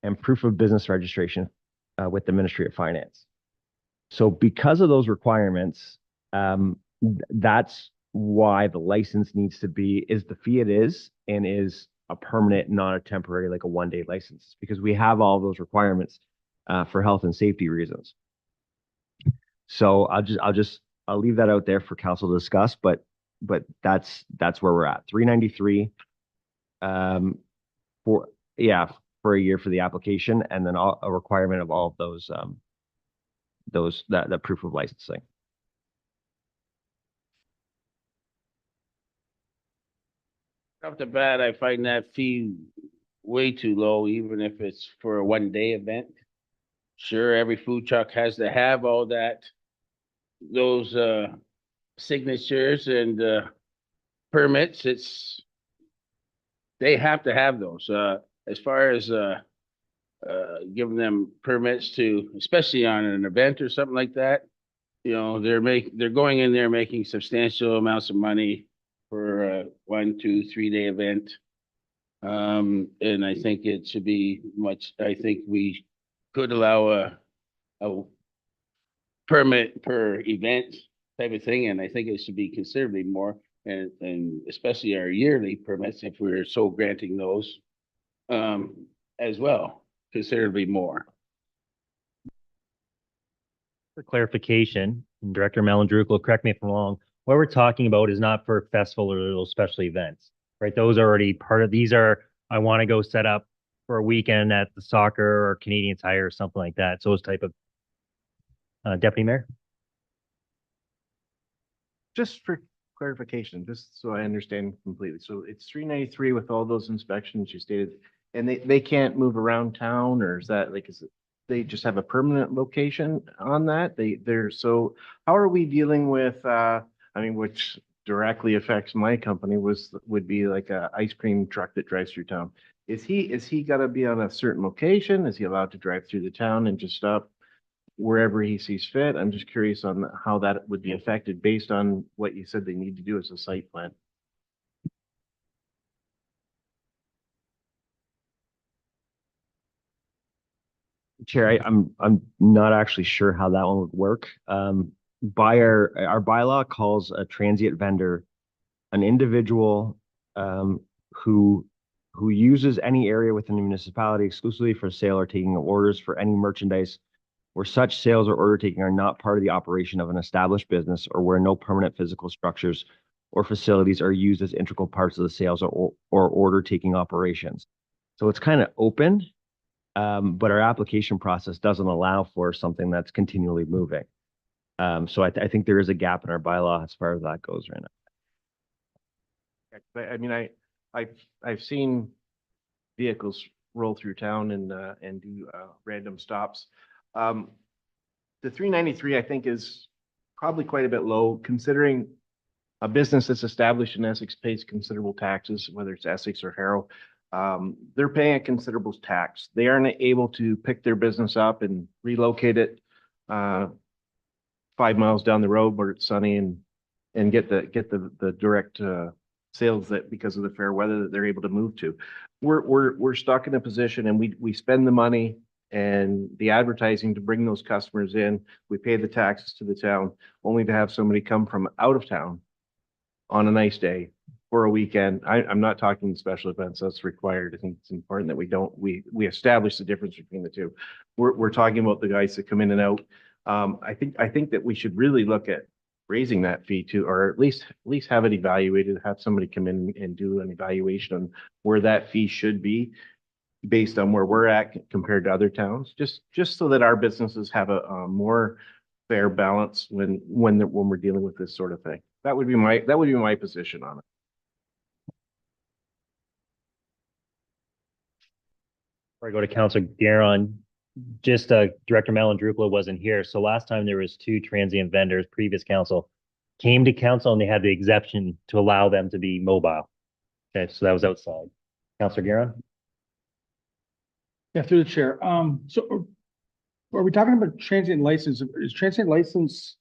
and proof of business registration with the Ministry of Finance. So because of those requirements, that's why the license needs to be, is the fee it is, and is a permanent, not a temporary, like a 1-day license, because we have all those requirements for health and safety reasons. So I'll just I'll leave that out there for council to discuss, but that's where we're at. 393 for for a year for the application, and then a requirement of all of those that proof of licensing. Off the bat, I find that fee way too low, even if it's for a 1-day event. Sure, every food truck has to have all those signatures and permits. They have to have those. As far as giving them permits to, especially on an event or something like that, you know, they're going in there making substantial amounts of money for a 1, 2, 3-day event. And I think it should be I think we could allow a permit per event type of thing, and I think it should be considerably more, and especially our yearly permits, if we're so granting those, as well, considerably more. For clarification, and Director Malandrouk, correct me if I'm wrong, what we're talking about is not for festival or little special events, right? Those are already part of, these are, I want to go set up for a weekend at the soccer or Canadian Tire or something like that. So those type of, Deputy Mayor? Just for clarification, just so I understand completely. So it's 393 with all those inspections you stated, and they can't move around town, or is that like, is it, they just have a permanent location on that? So how are we dealing with, I mean, which directly affects my company would be like a ice cream truck that drives through town. Is he gotta be on a certain location? Is he allowed to drive through the town and just stop wherever he sees fit? I'm just curious on how that would be affected based on what you said they need to do as a site plan. Chair, I'm not actually sure how that one would work. By our bylaw calls a transient vendor an individual who uses any area within the municipality exclusively for sale or taking of orders for any merchandise where such sales or order taking are not part of the operation of an established business, or where no permanent physical structures or facilities are used as integral parts of the sales or order taking operations. So it's kind of open, but our application process doesn't allow for something that's continually moving. So I think there is a gap in our bylaw as far as that goes right now. I mean, I've seen vehicles roll through town and do random stops. The 393, I think, is probably quite a bit low, considering a business that's established in Essex pays considerable taxes, whether it's Essex or Harrow. They're paying a considerable tax. They aren't able to pick their business up and relocate it 5 miles down the road where it's sunny and get the direct sales that because of the fair weather that they're able to move to. We're stuck in a position, and we spend the money and the advertising to bring those customers in. We pay the taxes to the town, only to have somebody come from out of town on a nice day for a weekend. I'm not talking special events, that's required. I think it's important that we establish the difference between the two. We're talking about the guys that come in and out. I think that we should really look at raising that fee to, or at least have it evaluated, have somebody come in and do an evaluation on where that fee should be based on where we're at compared to other towns, just so that our businesses have a more fair balance when we're dealing with this sort of thing. That would be my position on it. Before I go to Councilor Garon, just Director Malandrouk wasn't here. So last time there was 2 transient vendors, previous council came to council and they had the exception to allow them to be mobile. Okay, so that was outside. Councilor Garon? Yeah, through the chair. So are we talking about transient license? Is transient license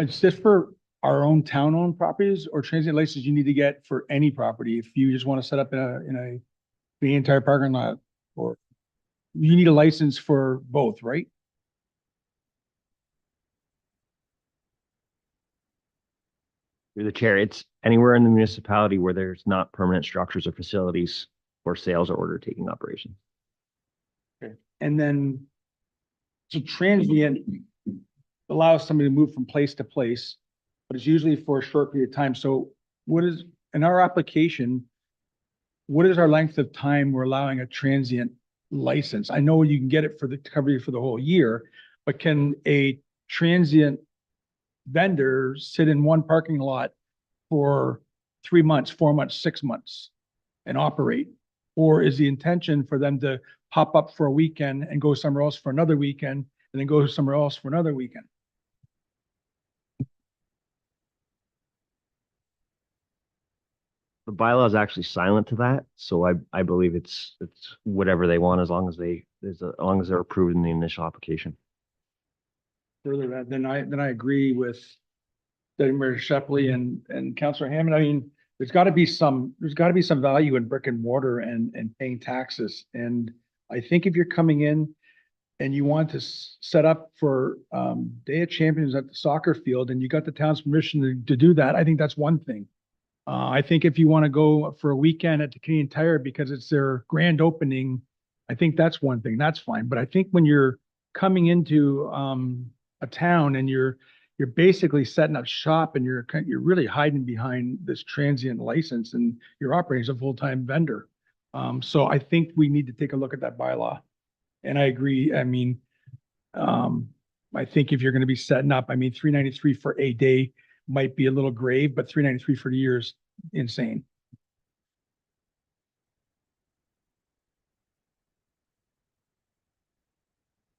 just for our own town-owned properties, or transient license you need to get for any property if you just want to set up in the entire parking lot, or you need a license for both, right? Through the chair, it's anywhere in the municipality where there's not permanent structures or facilities for sales or order taking operations. Okay. And then, so transient allows somebody to move from place to place. but it's usually for a short period of time. So what is, in our application, what is our length of time we're allowing a transient license? I know you can get it for the, cover you for the whole year, but can a transient vendor sit in one parking lot for 3 months, 4 months, 6 months and operate? Or is the intention for them to pop up for a weekend and go somewhere else for another weekend and then go somewhere else for another weekend? The bylaw is actually silent to that, so I believe it's whatever they want as long as they're approved in the initial application. Further that, then I agree with Deputy Mayor Shepley and Councillor Hammond. I mean, there's got to be some value in brick and mortar and paying taxes. And I think if you're coming in and you want to set up for Day of Champions at the soccer field and you got the town's permission to do that, I think that's one thing. I think if you want to go for a weekend at the Canadian Tire because it's their grand opening, I think that's one thing. That's fine. But I think when you're coming into a town and you're basically setting up shop and you're really hiding behind this transient license and you're operating as a full-time vendor. So I think we need to take a look at that bylaw. And I agree. I mean, I think if you're going to be setting up, I mean, $393 for a day might be a little grave, but $393 for the year is insane.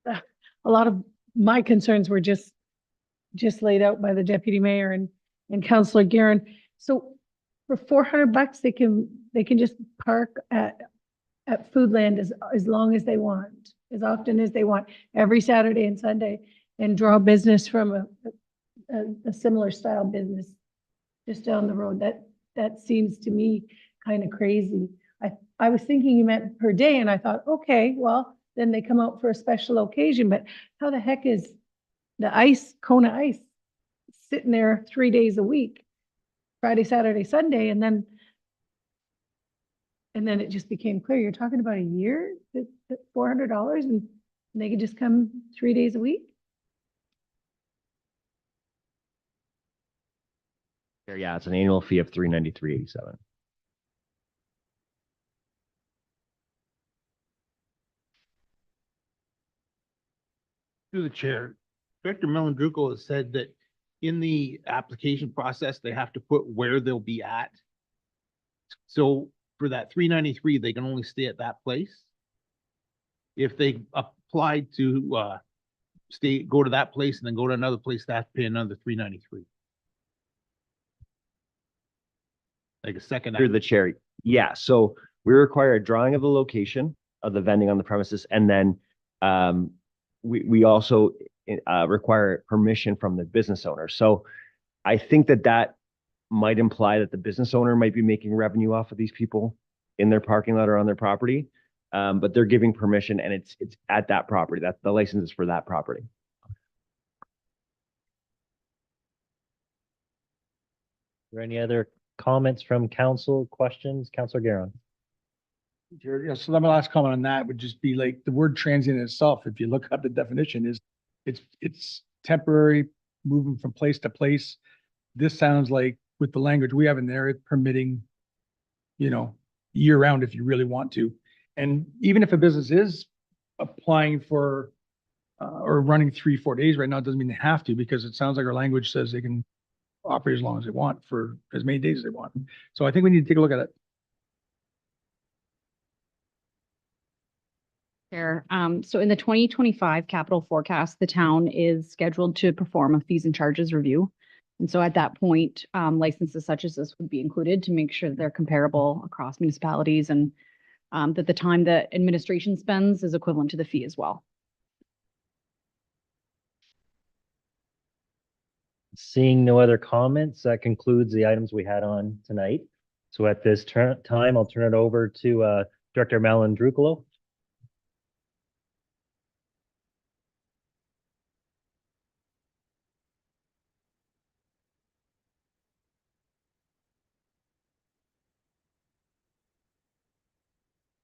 A lot of my concerns were just laid out by the deputy mayor and Councillor Guerin. So for $400, they can just park at Foodland as long as they want, as often as they want, every Saturday and Sunday, and draw business from a similar style business just down the road. That seems to me kind of crazy. I was thinking you meant per day, and I thought, okay, well, then they come out for a special occasion, but how the heck is the Kona Ice sitting there 3 days a week, Friday, Saturday, Sunday, and then it just became clear, you're talking about a year, that $400 and they could just come 3 days a week? Yeah, it's an annual fee of $393.87. Through the chair, Director Melendruko has said that in the application process, they have to put where they'll be at. So for that $393, they can only stay at that place. If they applied to go to that place and then go to another place, they have to pay another $393. Like a second. Through the chair, yeah, so we require a drawing of the location of the vending on the premises, and then we also require permission from the business owner. So I think that might imply that the business owner might be making revenue off of these people in their parking lot or on their property, but they're giving permission, and it's at that property. That the license is for that property. Are there any other comments from council, questions? Councillor Guerin. Yeah, so my last comment on that would just be like the word transient itself, if you look up the definition, is it's temporary, moving from place to place. This sounds like with the language we have in there, it's permitting, year round if you really want to. And even if a business is applying for or running 3-4 days right now, it doesn't mean they have to, because it sounds like our language says they can operate as long as they want for as many days as they want. So I think we need to take a look at it. Chair. So in the 2025 capital forecast, the town is scheduled to perform a fees and charges review. And so at that point, licenses such as this would be included to make sure that they're comparable across municipalities, and that the time that administration spends is equivalent to the fee as well. Seeing no other comments, that concludes the items we had on tonight. So at this time, I'll turn it over to Director Melendruko.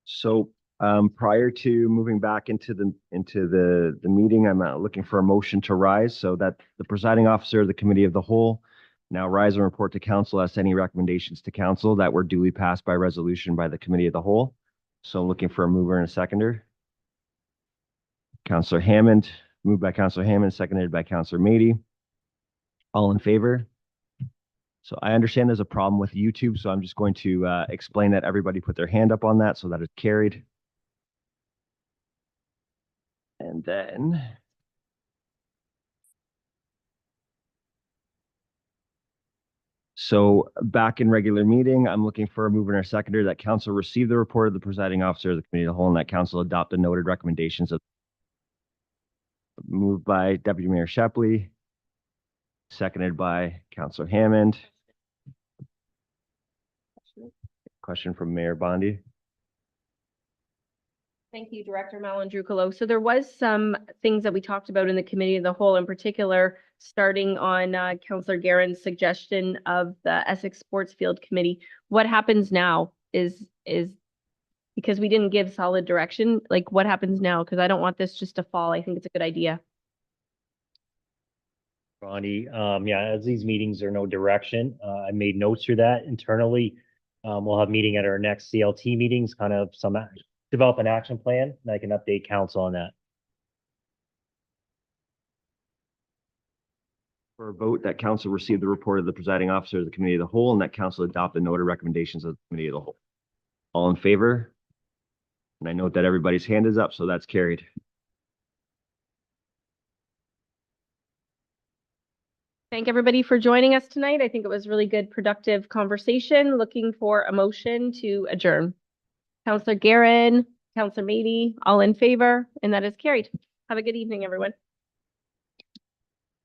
So prior to moving back into the meeting, I'm looking for a motion to rise so that the presiding officer of the committee of the whole Now rise and report to council as to any recommendations to council that were duly passed by resolution by the committee of the whole. So I'm looking for a mover and a seconder. Counselor Hammond, moved by Counselor Hammond, seconded by Counselor Meady. All in favor? So I understand there's a problem with YouTube, so I'm just going to explain that everybody put their hand up on that so that it's carried. And then so back in regular meeting, I'm looking for a mover and a seconder that council receive the report of the presiding officer of the committee of the whole and that council adopt the noted recommendations of moved by Deputy Mayor Shepley, seconded by Counselor Hammond. Question from Mayor Bondi. Thank you, Director Malandrucolo. So there was some things that we talked about in the committee of the whole, in particular, starting on Councillor Guerin's suggestion of the Essex Sports Field Committee. What happens now is because we didn't give solid direction, like what happens now? Because I don't want this just to fall. I think it's a good idea. Bonnie, yeah, as these meetings are no direction, I made notes for that internally. We'll have a meeting at our next CLT meetings, kind of develop an action plan, and I can update council on that. For a vote that council receive the report of the presiding officer of the committee of the whole and that council adopt the noted recommendations of the committee of the whole. All in favor? And I note that everybody's hand is up, so that's carried. Thank everybody for joining us tonight. I think it was a really good, productive conversation. Looking for a motion to adjourn. Councillor Guerin, Councillor Meady, all in favor, and that is carried. Have a good evening, everyone.